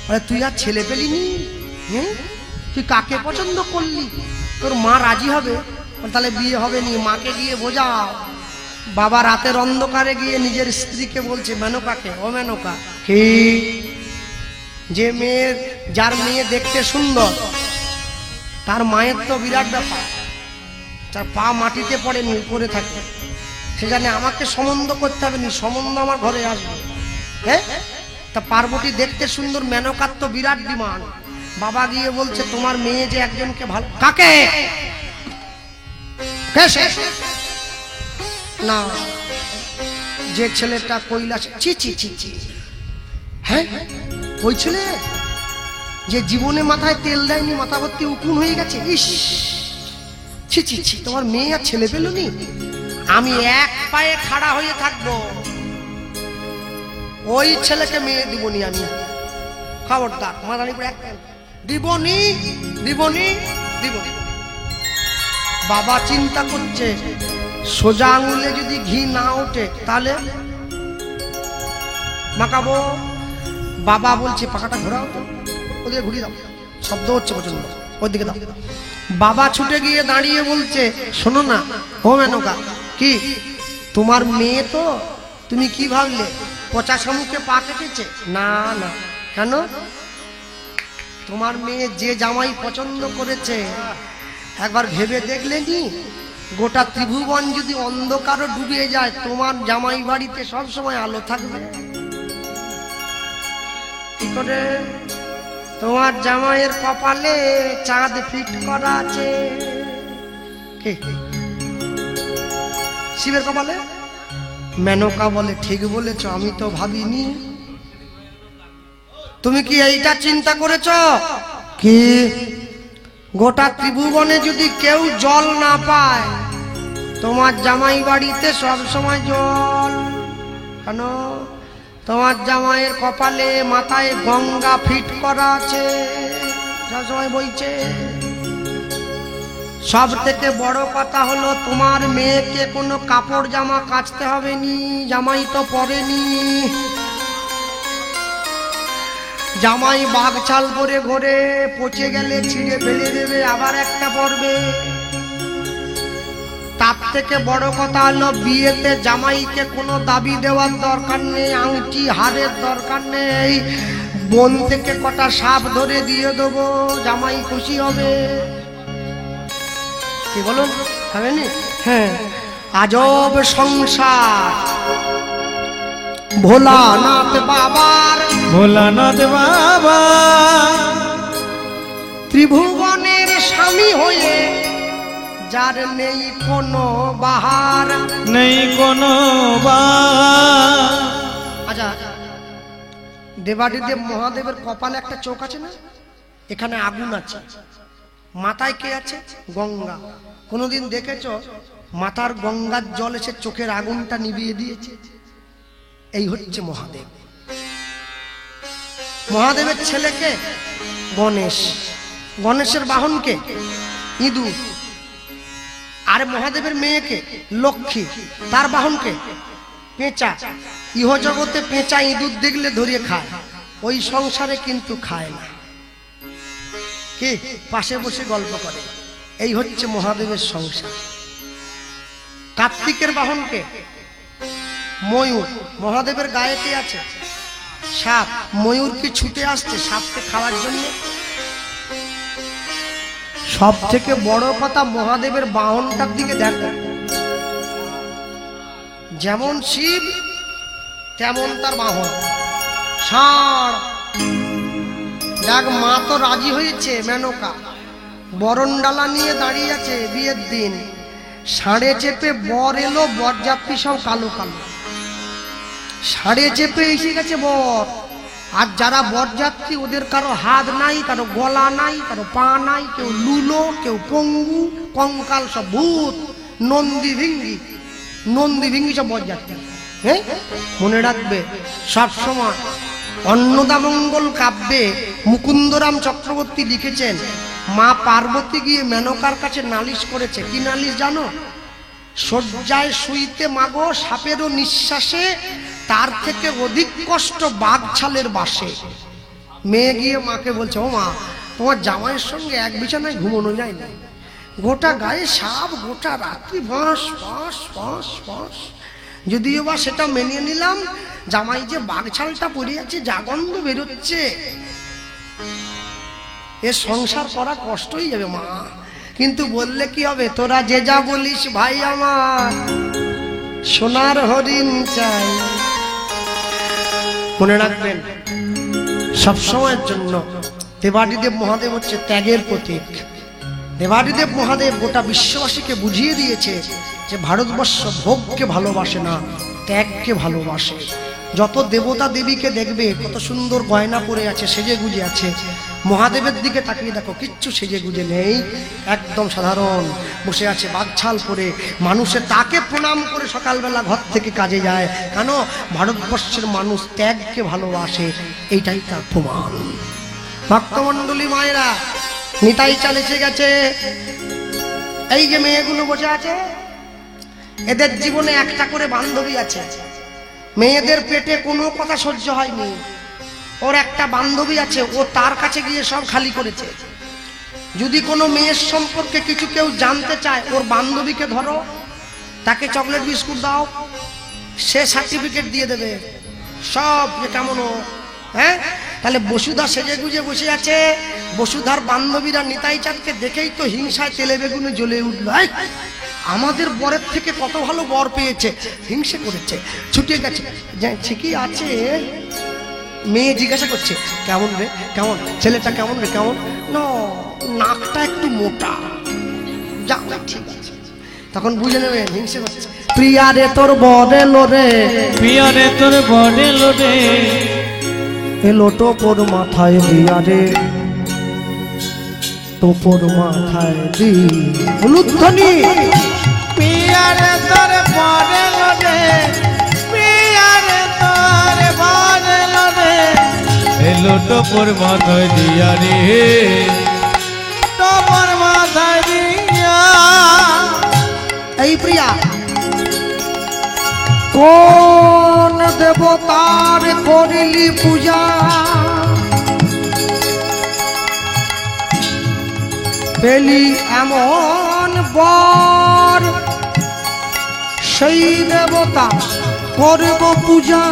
বলে তুই আর ছেলে পেলিনি, তুই কাকে পছন্দ করলি? তোর মা রাজি হবে? বলে তাহলে বিয়ে হবে নি, মাকে গিয়ে বোঝাও। বাবা রাতের অন্ধকারে গিয়ে নিজের স্ত্রীকে বলছে, মেনকাকে, ও মেনকা, কি যে মেয়ের, যার মেয়ে দেখতে সুন্দর তার মায়ের তো বিরাট ব্যাপার, তার পা মাটিতে পড়েনি, উপরে থাকে। সে জানে আমাকে সম্বন্ধ করতে হবে, নি সম্বন্ধ আমার ঘরে আসবে। হ্যাঁ, তা পার্বতী দেখতে সুন্দর, মেনকার তো বিরাট ডিমান্ড। বাবা গিয়ে বলছে তোমার মেয়ে যে একজনকে ভালো। কাকে? না, যে ছেলেটা কৈলাস। ছি ছি ছি ছি, হ্যাঁ ওই ছেলে যে জীবনে মাথায় তেল দেয়নি, মাথা ভর্তি উকুন হয়ে গেছে। ইস, ছি ছি ছি, তোমার মেয়ে আর ছেলে পেলনি? আমি এক পায়ে খাড়া হয়ে থাকবো, ওই ছেলেকে মেয়ে দিবনি আমি। খবরদার, মাদানি করে দিবনি দিবনি দিবনি। বাবা চিন্তা করছে সোজা আঙুলে যদি ঘি না ওঠে তাহলে মাখাবো। বাবা বলছে পাখাটা ঘোরাও তো, ওদিকে ঘুরিয়ে দাও, শব্দ হচ্ছে প্রচন্ড, ওদিকে দাও। বাবা ছুটে গিয়ে দাঁড়িয়ে বলছে শোনো না, ও মেনকা, কি তোমার মেয়ে তো, তুমি কি ভাবলে পচা শামুকে পা কেটেছে? না না, কেন? তোমার মেয়ে যে জামাই পছন্দ করেছে একবার ভেবে দেখলে নি, গোটা ত্রিভুবন যদি অন্ধকারও ডুবে যায় তোমার জামাই বাড়িতে সব সময় আলো থাকবে। কি করে? তোমার জামাইয়ের কপালে চাঁদ ফিট করা আছে, কে? শিবের কপালে? মেনকা বলে ঠিক বলেছ, আমি তো ভাবিনি। তুমি কি এইটা চিন্তা করেছ কি গোটা ত্রিভুবনে যদি কেউ জল না পায়, তোমার জামাই বাড়িতে সব সময় জল? কেন? তোমার জামাইয়ের কপালে মাথায় গঙ্গা ফিট করা আছে, সব সময় বইছে। সব থেকে বড় কথা হলো তোমার মেয়েকে কোনো কাপড় জামা কাচতে হবে নি, জামাই তো পরেনি। জামাই বাঘছাল পরে ঘোরে, পচে গেলে ছিঁড়ে ফেলে দেবে, আবার একটা পরবে। তার থেকে বড় কথা হলো বিয়েতে জামাইকে কোনো দাবি দেওয়ার দরকার নেই, আংটি হারের দরকার নেই। বন থেকে কটা সাপ ধরে দিয়ে দেবো, জামাই খুশি হবে। কি বলুন, হবে না? হ্যাঁ, আজব সংসার ভোলানাথ বাবার। ভোলানাথ বাবা ত্রিভুবনের স্বামী হয়ে যার নেই কোনো বাহার, নেই কোনো আচ্ছা, দেবাদিদেব মহাদেবের কপালে একটা চোখ আছে না, এখানে আগুন আছে, মাথায় কে আছে? গঙ্গা। কোনোদিন দেখেছ মাথার গঙ্গার জল এসে চোখের আগুনটা নিভিয়ে দিয়েছে? এই হচ্ছে মহাদেব। মহাদেবের ছেলেকে গণেশ, গণেশের বাহনকে ইঁদুর। আর মহাদেবের মেয়েকে লক্ষ্মী, তার বাহনকে পেঁচা। ইহ জগতে পেঁচা ইঁদুর দেখলে ধরিয়ে খায়, ওই সংসারে কিন্তু খায় না। কি পাশে বসে গল্প করে। এই হচ্ছে মহাদেবের সংসার। কার্তিকের বাহনকে ময়ূর। মহাদেবের গায়ে কে আছে? সাপ। ময়ূর কি ছুটে আসছে সাপকে খাওয়ার জন্য? সব থেকে বড় কথা, মহাদেবের বাহনটার দিকে দেখো, যেমন শিব তেমন তার বাহন ষাঁড়। যাক, মা তো রাজি হয়েছে, মেনকা বরণডালা নিয়ে দাঁড়িয়ে আছে বিয়ের দিন। ষাঁড়ে চেপে বর এলো, বরযাত্রী সব কালো কালো। ষাঁড়ে চেপে এসে গেছে বর, আর যারা বরযাত্রী ওদের কারো হাত নাই, কারো গলা নাই, কারো পা নাই, কেউ লুলো, কেউ পঙ্গু, কঙ্কাল, সব ভূত, নন্দী ভিঙ্গি, নন্দী ভিঙ্গি সব বরযাত্রী। হ্যাঁ, মনে রাখবে সব সময়। অন্নদামঙ্গল কাব্যে মুকুন্দরাম চক্রবর্তী লিখেছেন, মা পার্বতী গিয়ে মেনকার কাছে নালিশ করেছে। কি নালিশ জানো? শয্যায় শুইতে মাগো সাপেরও নিঃশ্বাসে, তার থেকে অধিক কষ্ট বাঘছালের বাসে। মেয়ে গিয়ে মাকে বলছে, ও মা, তোমার জামাইয়ের সঙ্গে এক বিছানায় ঘুমানো যায় না, গোটা গায়ে সাপ, গোটা রাত্রি বাঁশ বাঁশ বাঁশ বাঁশ। যদিও বা সেটা মেনে নিলাম, জামাই যে বাঘছালটা পড়ে আছে, যা গন্ধ বেরোচ্ছে, এ সংসার করা কষ্টই যাবে মা। কিন্তু বললে কি হবে, তোরা যে যা বলিস ভাই আমার, সোনার হরিণ চাই। মনে রাখবেন সবসময়ের জন্য, দেবাদিদেব মহাদেব হচ্ছে ত্যাগের প্রতীক। দেবাদিদেব মহাদেব গোটা বিশ্ববাসীকে বুঝিয়ে দিয়েছে যে ভারতবর্ষ ভোগকে ভালোবাসে না, ত্যাগকে ভালোবাসে। যত দেবতা দেবীকে দেখবে কত সুন্দর গয়না পরে আছে, সেজে গুজে আছে, মহাদেবের দিকে তাকিয়ে দেখো কিচ্ছু সেজে গুজে নেই, একদম সাধারণ বসে আছে বাঘছাল পরে। মানুষে তাকে প্রণাম করে সকালবেলা ঘর থেকে কাজে যায়। কেন? ভারতবর্ষের মানুষ ত্যাগকে ভালোবাসে, এইটাই তার প্রমাণ। ভক্তমণ্ডলী মায়েরা, নিতাই চাল এসে গেছে। এই যে মেয়েগুলো বসে আছে, এদের জীবনে একটা করে বান্ধবী আছে। মেয়েদের পেটে কোনো কথা সহ্য হয়নি, ওর একটা বান্ধবী আছে, ও তার কাছে গিয়ে সব খালি করেছে। যদি কোনো মেয়ের সম্পর্কে কিছু কেউ জানতে চায়, ওর বান্ধবীকে ধরো, তাকে চকলেট বিস্কুট দাও, সে সার্টিফিকেট দিয়ে দেবে সব, যে কেমন ও। হ্যাঁ, তাহলে বসুধা সেজে গুজে বসে আছে, বসুধার বান্ধবীরা নিতাই চাঁদকে দেখেই তো হিংসায় তেলে বেগুনে জ্বলে উঠল। আমাদের বরের থেকে কত ভালো বর পেয়েছে, হিংসে করেছে, ছুটে গেছে। ঠিকই আছে, মেয়ে জিজ্ঞাসা করছে, কেমন রে, কেমন ছেলেটা, কেমন রে, কেমন? না, নাকটা একটু মোটা। যাক, ঠিক আছে। তখন বুঝে নেবেন হিংসে করছে। প্রিয়া রে তোর বর এলো রে, প্রিয়া রে তোর বর এলো রে, এলো টোপর মাথায় দিয়া রে, টোপর মাথায় দি উলুধ্বনি। প্রিয়া রে তোর বর এলো রে, প্রিয়া রে তোর বর এলো রে, এলো টোপর মাথায় দিয়া রে, টোপর মাথায় দিয়া। এই প্রিয়া কোন দেবতার করিলি পূজা, পেলি এমন বর, সেই দেবতা করব পূজা,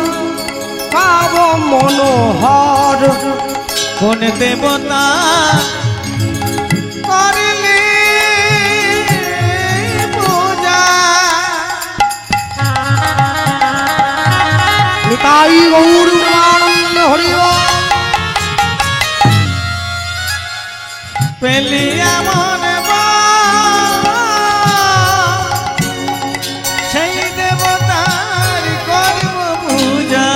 পাব মনোহর। কোন দেবতা করিলি পূজা, নিতাই গৌর প্রেমানন্দ হরি বল। পেলি এমন সেই দেবতার করব পূজা,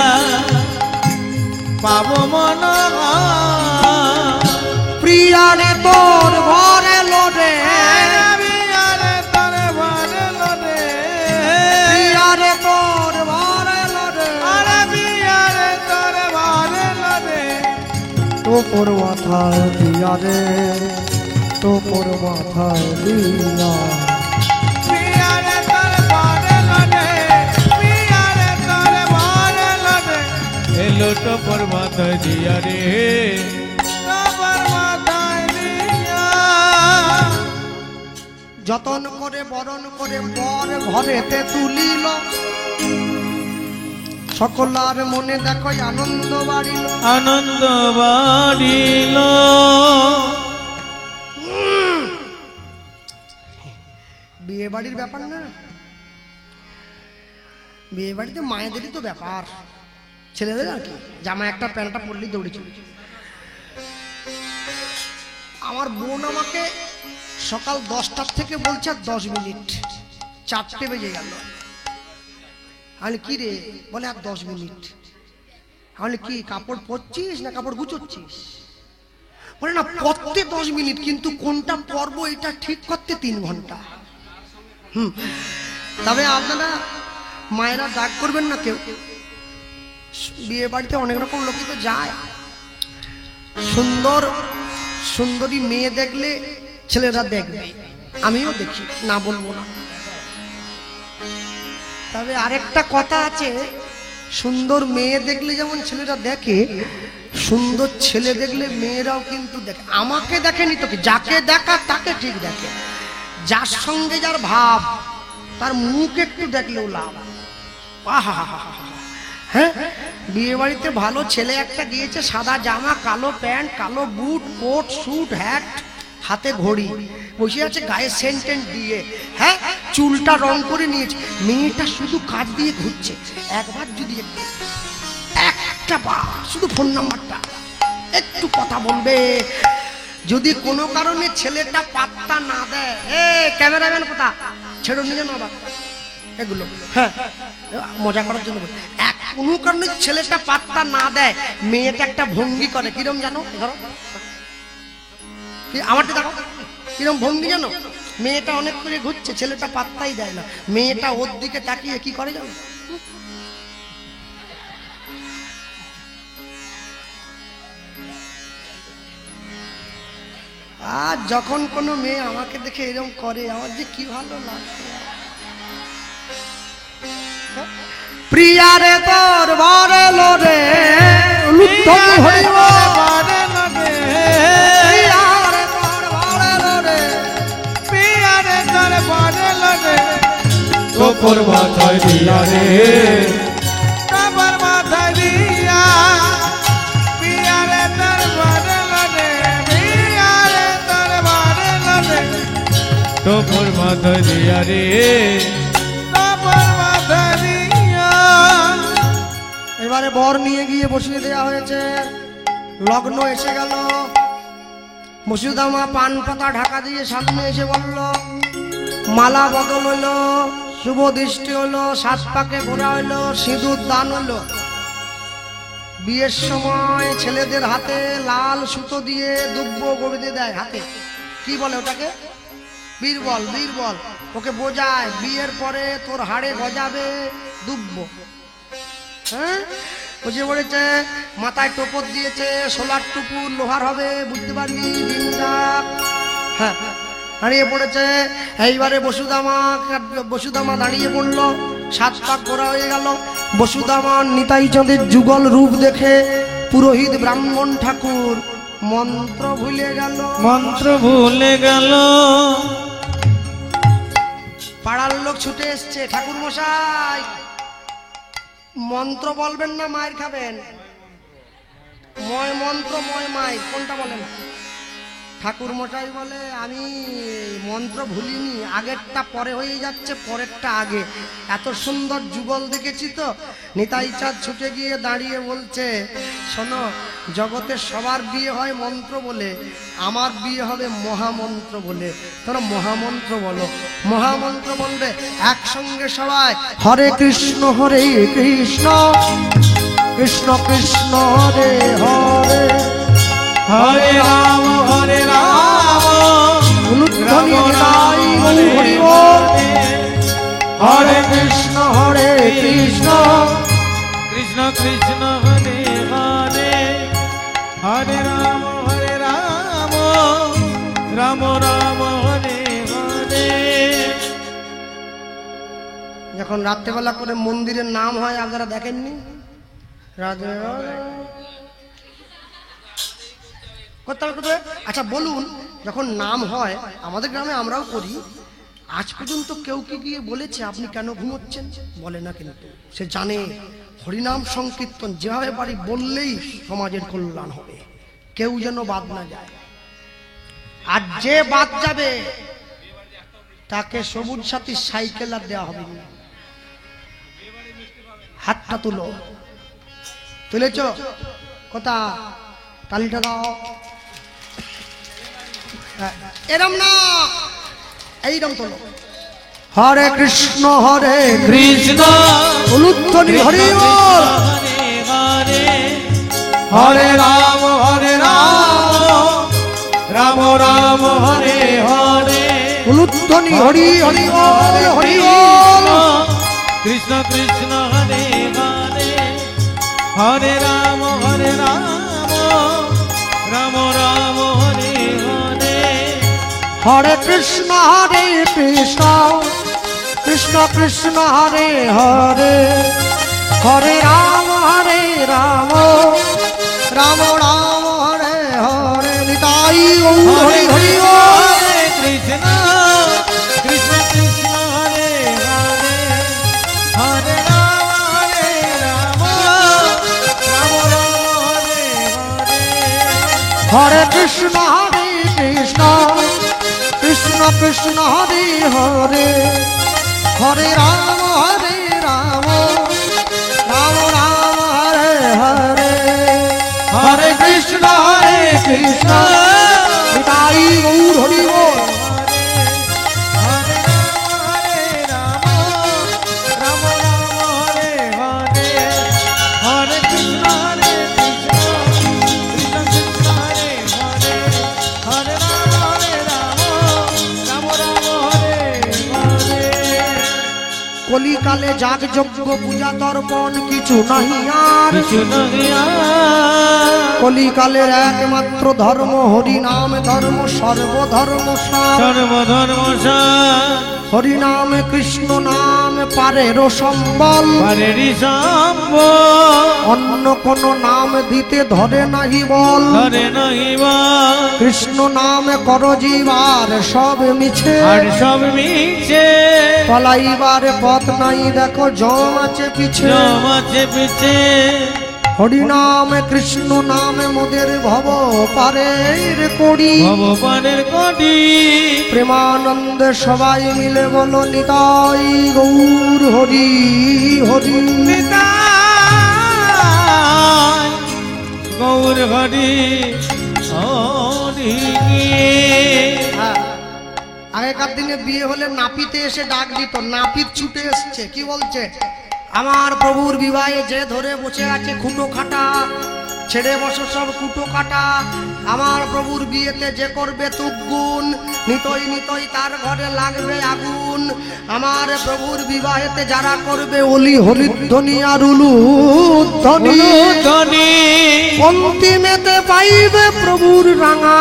পাব মন। প্রিয়া রে তোর ঘর এলো রে, প্রিয়া রে তোর বর এলো রে, প্রিয়া রে তোর ঘর এলো রে, আরে প্রিয়া রে তোর বর এলো রে, টোপর মাথায় দিয়া রে, টোপর মাথায় দিয়া। প্রিয়া রে তোর বর এলো রে, প্রিয়া রে তোর বর এলো রে, এলো টোপর মাথায় দিয়া রে, টোপর মাথায় দিয়া। যতন করে বরণ করে বর ঘরেতে তুলিল, সকলার মনে দেখো আনন্দ বাড়িল। আনন্দ বাড়িল। বিয়ে বাড়ির ব্যাপার না, বিয়ে বাড়িতে মায়েদেরই তো ব্যাপার, ছেলেদের আর কি, জামা একটা প্যান্টটা পরলেই দৌড়ে চলে। আমার বোন আমাকে সকাল 10টার থেকে বলছে আর 10 মিনিট, 4টে বেজে গেল। আমি কি রে, বলে আর 10 মিনিট। আমি কি কাপড় পরছিস না কাপড় গুছোচ্ছিস? বলে না পরতে 10 মিনিট, কিন্তু কোনটা পরবো এটা ঠিক করতে 3 ঘন্টা। তবে আপনারা মায়েরা রাগ করবেন না কেউ, বিয়ে বাড়িতে অনেক রকম লোকই তো যায়। সুন্দর সুন্দরী মেয়ে দেখলে ছেলেরা দেখবে, আমিও দেখি, না বলবো না। তবে আরেকটা কথা আছে, সুন্দর মেয়ে দেখলে যেমন ছেলেরা দেখে, সুন্দর ছেলে দেখলে মেয়েরাও কিন্তু দেখে। আমাকে দেখেনি তোকে, যাকে দেখা তাকে ঠিক দেখে। যার সঙ্গে যার ভাব, তার মুখ একটু দেখলেও লাভ। হ্যাঁ, বিয়ে বাড়িতে ভালো ছেলে একটা গিয়েছে, সাদা জামা, কালো প্যান্ট, কালো বুট, কোট, স্যুট, হ্যাট, হাতে ঘড়ি, বসে আছে গায়ে সেন্টেন্ট দিয়ে, হ্যাঁ চুলটা রং করে নিয়েছে। মেয়েটা শুধু কাজ দিয়ে ঘুরছে। একবার যদি একটা বার শুধু ফোন নাম্বারটা একটু কথা বলবে, যদি কোনো কারণে ছেলেটা পাত্তা না দেয়, ক্যামেরাম্যান কোথা ছেড়ে নিয়ে না এগুলো, হ্যাঁ মজা করার জন্য, কোনো কারণে ছেলেটা পাত্তা না দেয়, মেয়েটা একটা ভঙ্গি করে, কিরম জানো, ধরো আমারটা দেখো কিরম ভঙ্গি জানো, মেয়েটা অনেক করে ঘুরছে, ছেলেটা পাত্তাই দেয় না, মেয়েটা ওর দিকে তাকিয়ে কি করে জানো, আর যখন কোনো মেয়ে আমাকে দেখে এরকম করে, আমার যে কি ভালো লাগে। প্রিয়া রে তোর বর এলো রে, উলুধ্বনি হরি বল। প্রিয়া রে তোর বর এলো রে, প্রিয়া রে তোর বর এলো রে, টোপর মাথায় দিয়া রে, টোপর মাথায় দিয়া। প্রিয়া রে তোর বর এলো রে, প্রিয়া রে তোর বর এলো রে, টোপর মাথায় দিয়া রে, টোপর মাথায় দিয়া। এবারে বর নিয়ে গিয়ে বসিয়ে দেওয়া হয়েছে, লগ্ন এসে গেল। মসুদামা পান পাতা ঢাকা দিয়ে সামনে এসে বলল, মালা বদল হলো, শুভ দৃষ্টি হলো, সাত পাকে ঘোরা হলো, সিঁদুর দান হলো। বিয়ের সময় ছেলেদের হাতে লাল সুতো দিয়ে দুব্ব গড়িয়ে দেয় হাতে, কি বলে ওটাকে? বীরবল। বীরবল ওকে বোঝায় বিয়ের পরে তোর হাড়ে গজাবে দুব্ব। হ্যাঁ, বুঝে পড়েছে। মাথায় টোপর দিয়েছে, সোলার টুকুর লোহার হবে, বুঝতে পারলি? হ্যাঁ, দাঁড়িয়ে পড়েছে। এইবারে বসুদামা দাঁড়িয়ে পড়লো, সাত পাক ঘোরা হয়ে গেল। বসুদামার নিতাই চাঁদের যুগল রূপ দেখে পুরোহিত ব্রাহ্মণ ঠাকুর মন্ত্র ভুলে গেল। মন্ত্র ভুলে গেল। পাড়ার লোক ছুটে এসছে, ঠাকুর মশাই মন্ত্র বলবেন না মায়ের খাবেন? ময় মন্ত্র ময় মায়ের কোনটা বলেন? ঠাকুর মশাই বলে আমি মন্ত্র ভুলিনি, আগেরটা পরে হয়ে যাচ্ছে, পরেরটা আগে। এত সুন্দর যুগল দেখেছি তো। নিতাই চাঁদ ছুটে গিয়ে দাঁড়িয়ে বলছে, শোনো, জগতের সবার বিয়ে হয় মন্ত্র বলে, আমার বিয়ে হবে মহামন্ত্র বলে। তোমরা মহামন্ত্র বলো। মহামন্ত্র বলবে একসঙ্গে সবাই, হরে কৃষ্ণ কৃষ্ণ কৃষ্ণ হরে হরে, হরে রাম হরে রাম, অনুধ্বনি নিতাই হরে হরি বল। হরে কৃষ্ণ কৃষ্ণ কৃষ্ণ কৃষ্ণ হরে হরে, হরে রাম রাম রাম হরে হরে। যখন রাত্রেবেলা করে মন্দিরের নাম হয়, আপনারা দেখেননি? রাধে রাধে করতে হবে, করতে হবে। আচ্ছা বলুন, যখন নাম হয় আমাদের গ্রামে আমরাও করি, আজ পর্যন্ত কেউ কি গিয়ে বলেছে আপনি কেন ঘুমোচ্ছেন? বলে না, কিন্তু সে জানে হরিনাম সংকীর্তন যেভাবে পারি বললেই সমাজের কল্যাণ হবে, কেউ যেন বাদ না যায়। আর যে বাদ যাবে তাকে সবুজ সাথী সাইকেল আর দেওয়া হবে না। হাতটা তুলো, তুলেছ? কোথা? তালিটা দাও। এরম না, এইরম তোলো। হরে কৃষ্ণ কৃষ্ণ অনুধ্বনি হরি বল। হরে হরে, হরে রাম রাম রাম হরে হরে, অনুধ্বনি হরি হরি বল, হরি বল। কৃষ্ণ কৃষ্ণ হরে হরে, হরে রাম রাম রাম হরে হরে, হরে কৃষ্ণ কৃষ্ণ কৃষ্ণ হরে হরে, হরে রাম রাম রাম হরে হরে। নিতাই গৌর হরি হরি বল। হরে কৃষ্ণ কৃষ্ণ কৃষ্ণ হরে হরে, হরে রাম রাম হরে হরে, হরে কৃষ্ণ কৃষ্ণ কৃষ্ণ হরে হরে, হরে রাম রাম হরে হরে, হরে কৃষ্ণ কৃষ্ণ নিতাই গৌর হরি বল। হরে রাম রাম হরে হরে, হরে কৃষ্ণ কৃষ্ণ কৃষ্ণ হরে হরে, হরে রাম রাম হরে হরে। কলিকালে যাগ যজ্ঞ পূজা তর্পণ কিছু নাহি আর, কিছু নহি আর, কলিকালের একমাত্র ধর্ম হরি নাম ধর্ম, সর্বধর্ম সার। সর্বধর্ম সার, হরি নাম কৃষ্ণ নাম পারের সম্বল, পারেরি সম্বল, অন্য কোন নাম দিতে ধরে নাহি বল। ধরে নহিবা, কৃষ্ণ নাম কর জীবার সব মিছে, আর সব মিছে, পলাইবার পথ নাই দেখো জম আছে পিছে। জম আছে পিছে, হরি নাম কৃষ্ণ নাম মোদের ভব পারের করি। ভগবানের কোটি, প্রেমানন্দে সবাই মিলে বলো নিতাই গৌর হরি হরি। নিতাই গৌর হরি হরি। হ্যাঁ, আগে আগেকার দিনে বিয়ে হলে নাপিতে এসে ডাক দিত, নাপিত ছুটে এসছে, কি বলছে? আমার প্রভুর বিবাহে যে ধরে বসে আছে খুঁটো খাটা, ছেড়ে বসো সব কুটো কাটা। আমার প্রভুর বিয়েতে যে করবে তুগুন, নিতই নিতই তার ঘরে লাগবে আগুন। আমার প্রভুর বিবাহেতে যারা করবে অলি হরিধ্বনি আর উলুধ্বনি, অন্তিমেতে পাইবে প্রভুর রাঙা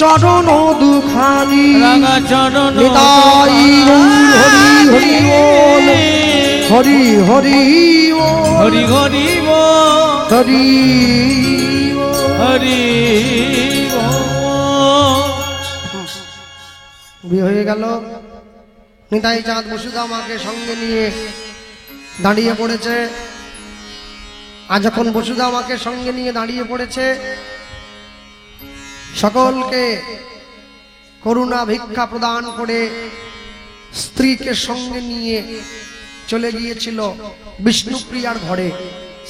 চরণ দুখানি। রাঙা চরণ নিতাই গৌর হরি হরি বল, হরি হরি বল, হরি হরি বল, হরি হরি বল। বিয়ে হয়ে গেল। নিতাই চাঁদ বসুধা মাকে সঙ্গে নিয়ে দাঁড়িয়ে পড়েছে। আর যখন বসুধা মাকে সঙ্গে নিয়ে দাঁড়িয়ে পড়েছে, সকলকে করুণা ভিক্ষা প্রদান করে স্ত্রীকে সঙ্গে নিয়ে চলে গিয়েছিল বিষ্ণুপ্রিয়ার ঘরে,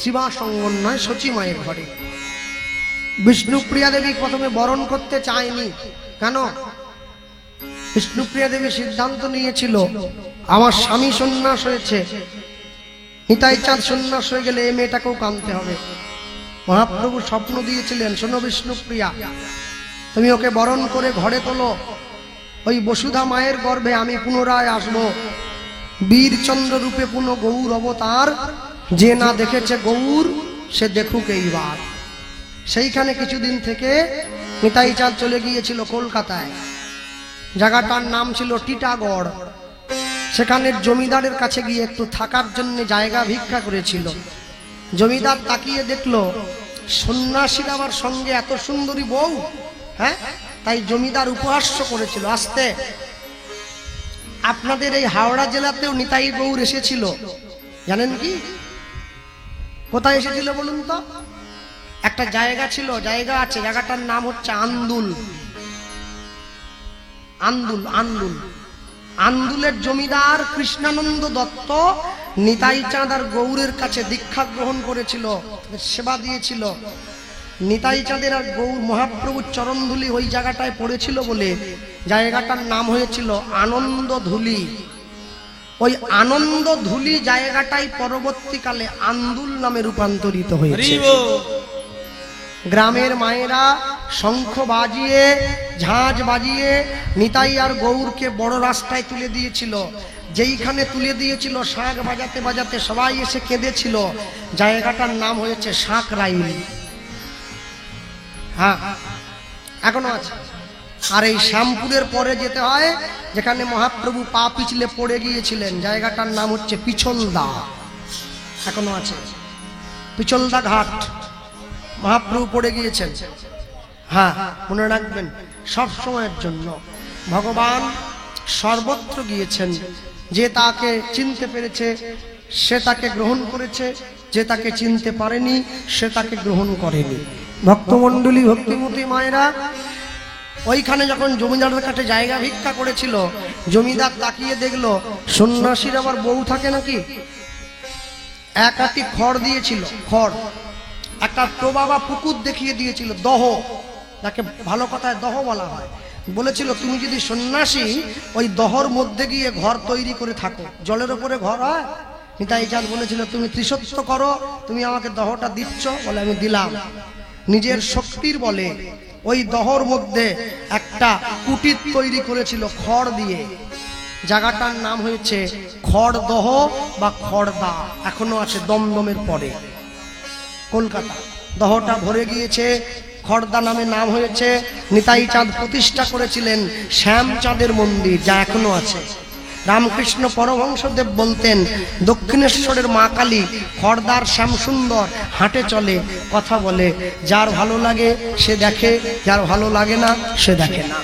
শিবা সঙ্গন নয় শচী মায়ের ঘরে। বিষ্ণুপ্রিয়া দেবী প্রথমে বরণ করতে চায়নি। কেন? বিষ্ণুপ্রিয়া দেবী সিদ্ধান্ত নিয়েছিল, আমার স্বামী সন্ন্যাস হয়েছে, নিতাই চাঁদ সন্ন্যাস হয়ে গেলে এই মেয়েটাকেও কাঁদতে হবে। মহাপ্রভু স্বপ্ন দিয়েছিলেন, শোনো বিষ্ণুপ্রিয়া, তুমি ওকে বরণ করে ঘরে তোলো, ওই বসুধা মায়ের গর্ভে আমি পুনরায় আসব। বীরচন্দ্র রূপে পুনঃ গৌর অবতার, যে না দেখেছে গৌর সে দেখুক এইবার। সেইখানে কিছুদিন থেকে নিতাই চাঁদ চলে গিয়েছিল কলকাতায়। জায়গাটার নাম ছিল টিটাগড়। সেখানে জমিদারের কাছে গিয়ে একটু থাকার জন্য জায়গা ভিক্ষা করেছিল। জমিদার তাকিয়ে দেখলো সন্ন্যাসীর আবার সঙ্গে এত সুন্দরী বউ, হ্যাঁ, তাই জমিদার উপহাস্য করেছিল। আসতে আপনাদের এই হাওড়া জেলাতেও নিতাই গৌর এসেছিল, জানেন কি? কোথায় এসেছিল বলুন তো? একটা জায়গা ছিল, জায়গা আছে, জায়গাটার নাম হচ্ছে আন্দুল। আন্দুল আন্দুল আন্দুলের জমিদার কৃষ্ণানন্দ দত্ত নিতাই চাঁদ আর গৌরের কাছে দীক্ষা গ্রহণ করেছিল, সেবা দিয়েছিল। নিতাই চাঁদের আর গৌর মহাপ্রভুর চরণধুলি ওই জায়গাটায় পড়েছিল বলে জায়গাটার নাম হয়েছিল আনন্দধুলি। ওই আনন্দধুলি জায়গাটাই পরবর্তীকালে আন্দুল নামে রূপান্তরিত হয়েছে। গ্রামের মায়েরা শঙ্খ বাজিয়ে ঝাঁঝ বাজিয়ে নিতাই আর গৌরকে বড় রাস্তায় তুলে দিয়েছিল। যেইখানে তুলে দিয়েছিল শাঁখ বাজাতে বাজাতে সবাই এসে কেঁদেছিল। জায়গাটার নাম হয়েছে সাঁকরাইল। হ্যাঁ, এখনো আছে। আর এই শ্যামপুরের পরে যেতে হয় যেখানে মহাপ্রভু পা পিছলে পড়ে গিয়েছিলেন, জায়গাটার নাম হচ্ছে পিছলদা, এখনো আছে। পিছলদা ঘাট মহাপ্রভু পড়ে গিয়েছেন। হ্যাঁ, মনে রাখবেন সব সময়ের জন্য ভগবান সর্বত্র গিয়েছেন। যে তাকে চিনতে পেরেছে সে তাকে গ্রহণ করেছে, যে তাকে চিনতে পারেনি সে তাকে গ্রহণ করেনি। ভক্তমণ্ডলী ভক্তিমতী মায়েরা ওইখানে যখন জমিদারের কাছে জায়গা ভিক্ষা করেছিল, জমিদার তাকিয়ে দেখলো সন্ন্যাসীর আবার বউ থাকে নাকি। এক আটি খড় দিয়েছিল, খড়, একটা প্রবাবা পুকুর দেখিয়ে দিয়েছিল, দহ, যাকে ভালো কথায় দহ বলা হয়। বলেছিল তুমি যদি সন্ন্যাসী ওই দহর মধ্যে গিয়ে ঘর তৈরি করে থাকো, জলের ওপরে ঘর হয়। নিতাই চাঁদ বলেছিল তুমি ত্রিসত্য করো, তুমি আমাকে দহটা দিচ্ছ, বলে আমি দিলাম। নিজের শক্তির বলে ওই দহর মধ্যে একটা কুটির তৈরি করেছিল খড় দিয়ে। জায়গাটার নাম হয়েছে খড়দহ বা খড়দা, এখনো আছে দমদমের পরে, কলকাতা। দহটা ভরে গিয়েছে, খড়দা নামে নাম হয়েছে। নিতাই চাঁদ প্রতিষ্ঠা করেছিলেন শ্যামচাঁদের মন্দির, যা এখনো আছে। রামকৃষ্ণ পরমহংসদেব বলতেন দক্ষিণেশ্বরের মা কালী খড়দার শ্যামসুন্দর, হাঁটে চলে, কথা বলে, যার ভালো লাগে সে দেখে, যার ভালো লাগে না সে দেখে না।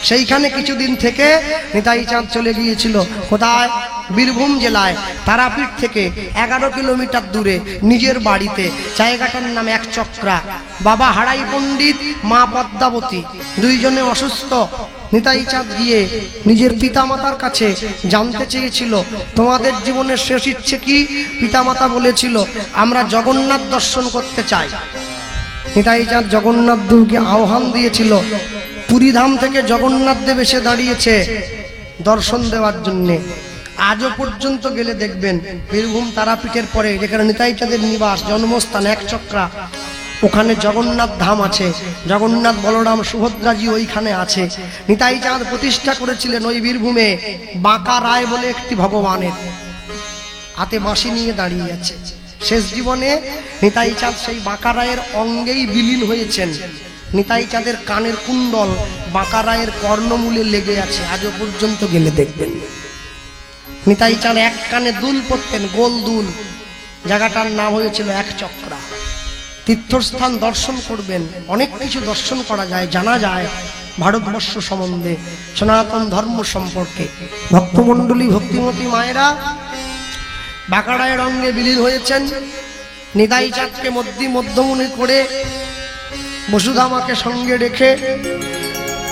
সেইখানে কিছুদিন থেকে নিতাই চাঁদ চলে গিয়েছিল কোথায়? বীরভূম জেলায় তারাপীঠ থেকে 11 কিলোমিটার দূরে নিজের বাড়িতে। জায়গাটার নাম একচক্রা। বাবা হারাই পণ্ডিত, মা পদ্মাবতী, দুইজনে অসুস্থ। নিতাই চাঁদ গিয়ে নিজের পিতামাতার কাছে জানতে চেয়েছিল তোমাদের জীবনের শেষ ইচ্ছে কি। পিতামাতা বলেছিল আমরা জগন্নাথ দর্শন করতে চাই। নিতাই চাঁদ জগন্নাথ দেবকে আহ্বান দিয়েছিল। পুরীধাম থেকে জগন্নাথ দেব এসে দাঁড়িয়েছে। দর্শন দেওয়ার জন্যে। আজও পর্যন্ত গেলে দেখবেন বীরভূম তারাপীঠের পরে যেখানে নিতাই চাঁদের নিবাস জন্মস্থান একচক্রা, ওখানে জগন্নাথ ধাম আছে। জগন্নাথ বলরাম সুভদ্রাজি ওইখানে আছে। নিতাই চাঁদ প্রতিষ্ঠা করেছিলেন ওই বীরভূমে বাঁকা রায় বলে একটি ভগবানের, হাতে বাঁশি নিয়ে দাঁড়িয়ে আছে। শেষ জীবনে নিতাই চাঁদ সেই বাঁকা রায়ের অঙ্গেই বিলীন হয়েছেন। নিতাই চাঁদের কানের কুণ্ডল বাঁকা রায়ের কর্ণমূলে লেগে আছে, আজও পর্যন্ত গেলে দেখবেন। নিতাই চাঁদ এক কানে দুল পরতেন, গোল দুল, জায়গাটার নাম হয়েছিল একচক্রা। তীর্থস্থান দর্শন করবেন, অনেক কিছু দর্শন করা যায়, জানা যায় ভারতবর্ষ সম্বন্ধে, সনাতন ধর্ম সম্পর্কে। ভক্তমণ্ডলী, ভক্তিমতী মায়েরা বাঁকা রায়ের অঙ্গে বিলীন হয়েছেন। নিতাই চাঁদকে মধ্যমণি করে বসুধামাকে সঙ্গে রেখে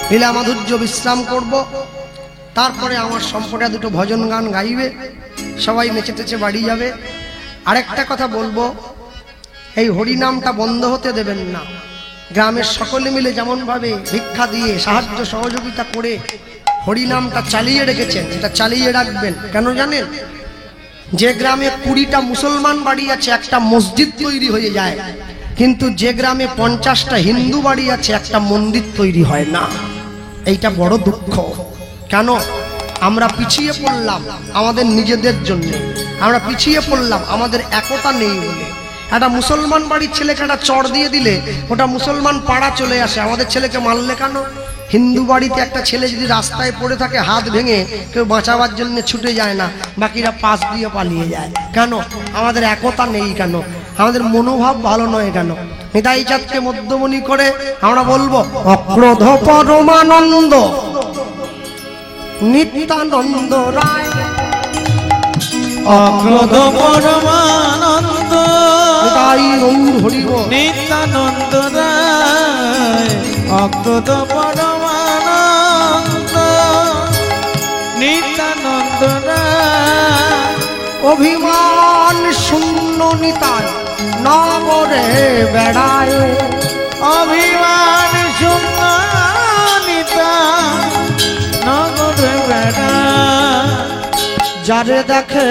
লীলা মাধুর্য বিশ্রাম করব। তারপরে আমার সম্পর্কে দুটো ভজন গান গাইবে, সবাই নেচে টেচে বাড়ি যাবে। আরেকটা কথা বলবো, এই হরিনামটা বন্ধ হতে দেবেন না। গ্রামের সকলে মিলে যেমনভাবে ভিক্ষা দিয়ে সাহায্য সহযোগিতা করে হরিনামটা চালিয়ে রেখেছেন, এটা চালিয়ে রাখবেন। কেন জানেন? যে গ্রামে 20টা মুসলমান বাড়ি আছে একটা মসজিদ তৈরি হয়ে যায়, কিন্তু যে গ্রামে 50টা হিন্দু বাড়ি আছে একটা মন্দির তৈরি হয় না। এইটা বড় দুঃখ। কেন? আমরা পিছিয়ে পড়লাম আমাদের নিজেদের জন্য, আমরা পিছিয়ে পড়লাম আমাদের একতা নেই বলে। একটা মুসলমান বাড়ির ছেলেকে একটা চড় দিয়ে দিলে ওটা মুসলমান পাড়া চলে আসে, আমাদের ছেলেকে মারলে কেন? হিন্দু বাড়িতে একটা ছেলে যদি রাস্তায় পড়ে থাকে হাত ভেঙে, কেউ বাঁচাবার জন্য ছুটে যায় না, বাকিরা পাশ দিয়ে পালিয়ে যায়। কেন? আমাদের একতা নেই কেন? আমাদের মনোভাব ভালো নয় কেন? নিতাই চাঁদকে মধ্যমণি করে আমরা বলবো অক্রোধ পরমানন্দ নিত্যানন্দ রায়, অক্রোধ পরমানন্দ নিতাই গৌর হরি বল। নিত্যানন্দ রায়, অক্রোধ পরমানন্দ নিত্যানন্দ রায়। অভিমান শূন্য নিতাই নগরে বেড়ায়, অভিমান শূন্য নিতাই নগরে বেড়ায়। যারে দেখে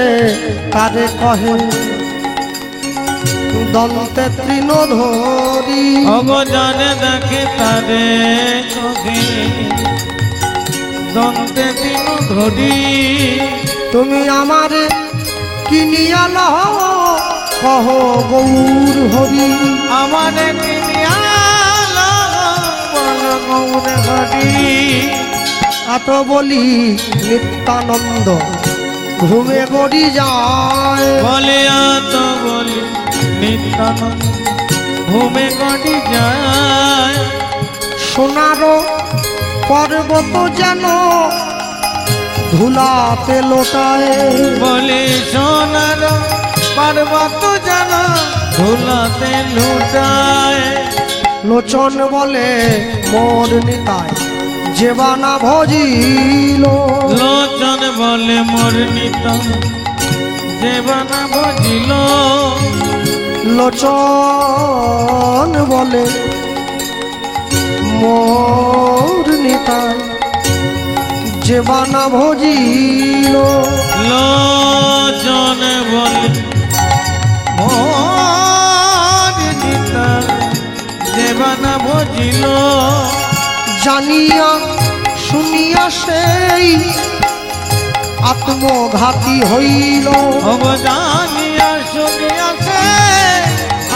তারে কহে দন্তে তৃণধরি, অবজানে দেখে তারে কহে দন্তে দিন ধরি। তুমি আমারে কিনিয়া লহ কহ গৌর হরি, আমারে কিনিয়া বল গৌর হরি। এত বলি নিত্যানন্দ ঘুমে গড়ি যায়, বলে এত বলি নিত্যানন্দ ঘুমে গড়ি যায়। সোনার পর্বত যেন ধুলাতে লোটায়, বলে সোনার পর্বত যেন ধুলাতে লুটায়। লোচন বলে মোর নিতাই যেবানা ভজিল, লোচন বলে মোর নিতাই যেবানা ভজিল। লোচন বলে মোর নিতাই যেবানা ভজিল, লোচন বলে মোর নিতাই যেবানা ভজিল। জানিয়া শুনিয়া সেই আত্মঘাতী হইল, জানিয়া শুনিয়া সে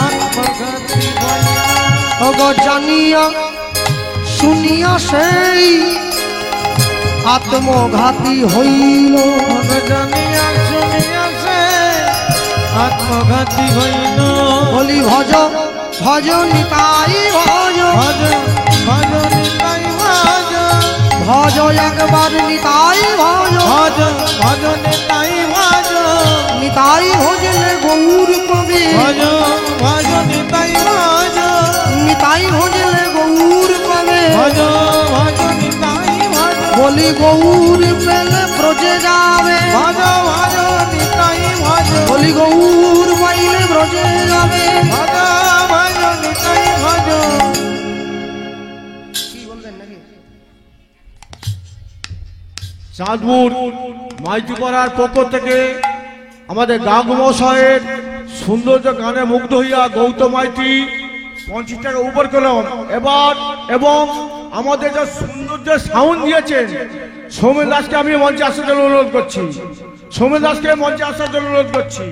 আত্মঘাতী হইল। জানিয়া শুনিয়া সেই আত্মঘাতী হইল, জানিয়া শুনিয়া সে আত্মঘাতী হইল। বলি ভজ ভজ নিতাই ভজ, ভজ ভজ নিতাই ভজ, ভজ একবার নিতাই ভজ, ভজ ভজ নিতাই ভজ। নিতাই ভজলে গৌর পাবে, ভজ ভজ নিতাই ভজ, নিতাই ভজলে গৌর পাবে, ভজ ভজ নিতাই ভজ। বলি গৌর পেলে ব্রজে যাবে, ভজ ভজ নিতাই ভজ, বলি গৌর পাইলে ব্রজে যাবে। ভজ ভজ নিতাই ভজ। কি বলবেন নাকি? চাঁদপুর মাইতিপাড়ার পক্ষ থেকে আমাদের গাঙ্গ মশাইয়ের সৌন্দর্য গানে মুগ্ধ হইয়া গৌতম মাইতি 50 টাকা উপর করলাম এবার, এবং আমাদের যে সৌন্দর্য সাউন্ড দিয়েছেন সৌমেন দাসকে আমি মঞ্চে আসার জন্য অনুরোধ করছি। সৌমেন দাসকে মঞ্চে আসার জন্য অনুরোধ করছি।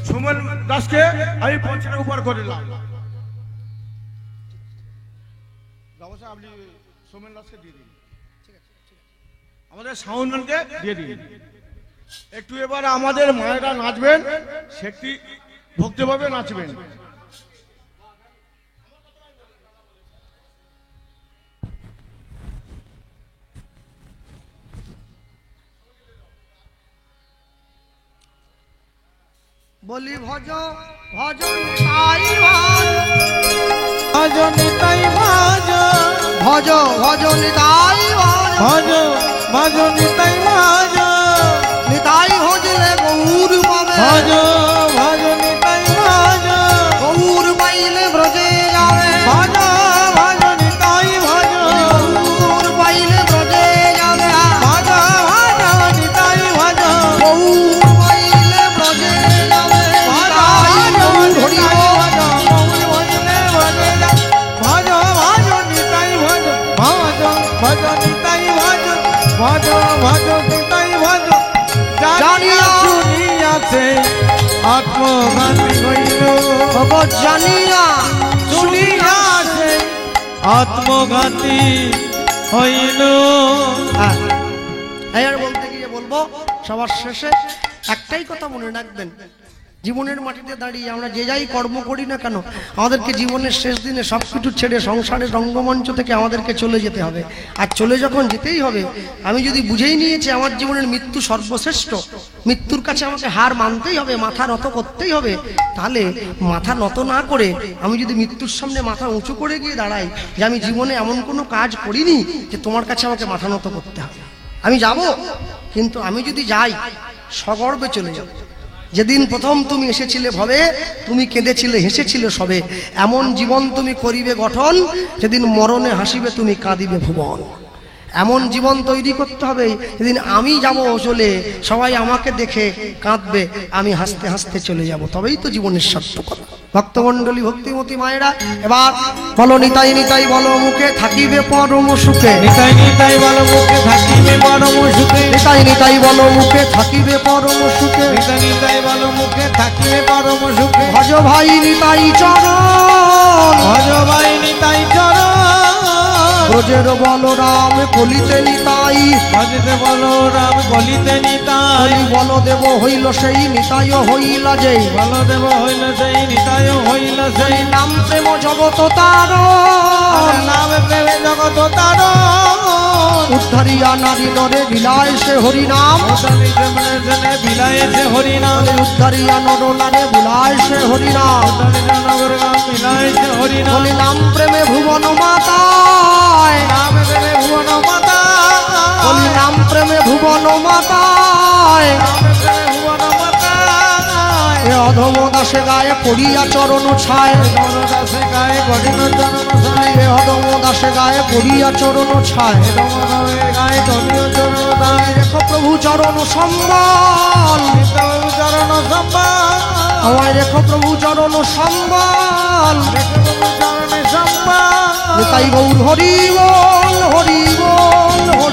সৌমেন দাসকে আমি 50 টাকা উপর করলাম। আপনি সৌমেন দাসকে দিয়ে দিন, আমাদের সাউন্ডম্যানকে দিয়ে দিন একটু। এবার আমাদের মায়েরা নাচবেন, সেটি ভক্তিভাবে নাচবেন। বলি ভজ ভজন তাই ভজ, ভজনিতাই ভজ, ভজ ভজন তাই ভজ, ভজ ভজনিতাই ভজ, নিতাই ভজলে গৌর পাবে, ভজ ভজনিতাই ভজ, গৌর পাইলে ব্রজে যাবে, ভজ ভজনিতাই ভজ, গৌর পাইলে ব্রজে যাবে, ভজ ভজনিতাই ভজ, গৌর পাইলে ব্রজে যাবে, নিতাই গৌর হরি বল। আত্মঘাতী হইল, ভগৎ জানিয়া শুনিয়াছে আত্মঘাতী হইল। আর বলতে গিয়ে বলবো সবার শেষে একটাই কথা মনে রাখবেন, জীবনের মাটিতে দাঁড়িয়ে আমরা যে যাই কর্ম করি না কেন, আমাদেরকে জীবনের শেষ দিনে সব কিছু ছেড়ে সংসারের রঙ্গমঞ্চ থেকে আমাদেরকে চলে যেতে হবে। আর চলে যখন যেতেই হবে, আমি যদি বুঝেই নিয়েছি আমার জীবনের মৃত্যু সর্বশ্রেষ্ঠ, মৃত্যুর কাছে আমাকে হার মানতেই হবে, মাথা নত করতেই হবে, তাহলে মাথা নত না করে আমি যদি মৃত্যুর সামনে মাথা উঁচু করে গিয়ে দাঁড়াই যে আমি জীবনে এমন কোনো কাজ করিনি যে তোমার কাছে আমাকে মাথা নত করতে হবে, আমি যাব, কিন্তু আমি যদি যাই সগর্বে চলে যাব। যেদিন প্রথম তুমি এসেছিলে ভবে, তুমি কেঁদেছিলে হেসেছিলে সবে, এমন জীবন তুমি করিবে গঠন, যেদিন মরণে হাসিবে তুমি কাঁদিবে ভুবন। এমন জীবন তৈরি করতে হবে যেদিন আমি যাব চলে, সবাই আমাকে দেখে কাঁদবে, আমি হাসতে হাসতে চলে যাব, তবেই তো জীবনের সার্থকতা। ভক্তমণ্ডলী ভক্তিমতী মায়েরা এবার বলো নিতাই নিতাই বলো মুখে থাকিবে পরম সুখে, নিতাই নিতাই বলো মুখে থাকিবে পরম সুখে, নিতাই নিতাই বলো মুখে থাকিবে পরম সুখে, নিতাই নিতাই বলো মুখে থাকিবে পরম সুখে। ভজ ভাই নিতাই চরণ, ভজ ভাই নিতাই চরণ, ব্রজের বলরাম কলিতে নিতাই, ভজতে বলো রাম কলিতে নিতাই, বলদেব হইল সেই নিতাই হইলা যেই, বলদেব হইল সেই নিতাই হইল সেই। নাম প্রেম জগত তার, নাম প্রেমে জগত তার, উদ্ধারিয়া নারী নরে বিলায় সে হরিনাম, বিলায়েছে হরিনাম, উদ্ধারিয়া নর নারে বিলায় সে হরিনাম, বিলায়েছে হরিনাম। বলি নাম প্রেমে ভুবন মাতায়, নাম প্রেমে ভুবন মাতা, বলি নাম প্রেমে ভুবন মাতায়, নাম প্রেমে ভুবন মাতা। এ অধম দাসে গায়ে পড়িয়া চরণ ছায়, দাসে গায়ে কঠিন জন্ম ছায়, এ অধম দাসে গায়ে পড়িয়া চরণ ছায়, দমনের গায়ে কঠিন জন্ম ছায়। রেখো প্রভু চরণ সম্বল, নিত্যবাবু চরণ সম্মান, আমায় রেখো প্রভু চরণ সম্বল, চরণে সম্মান। তাই গৌর হরি বল হরি বল হরি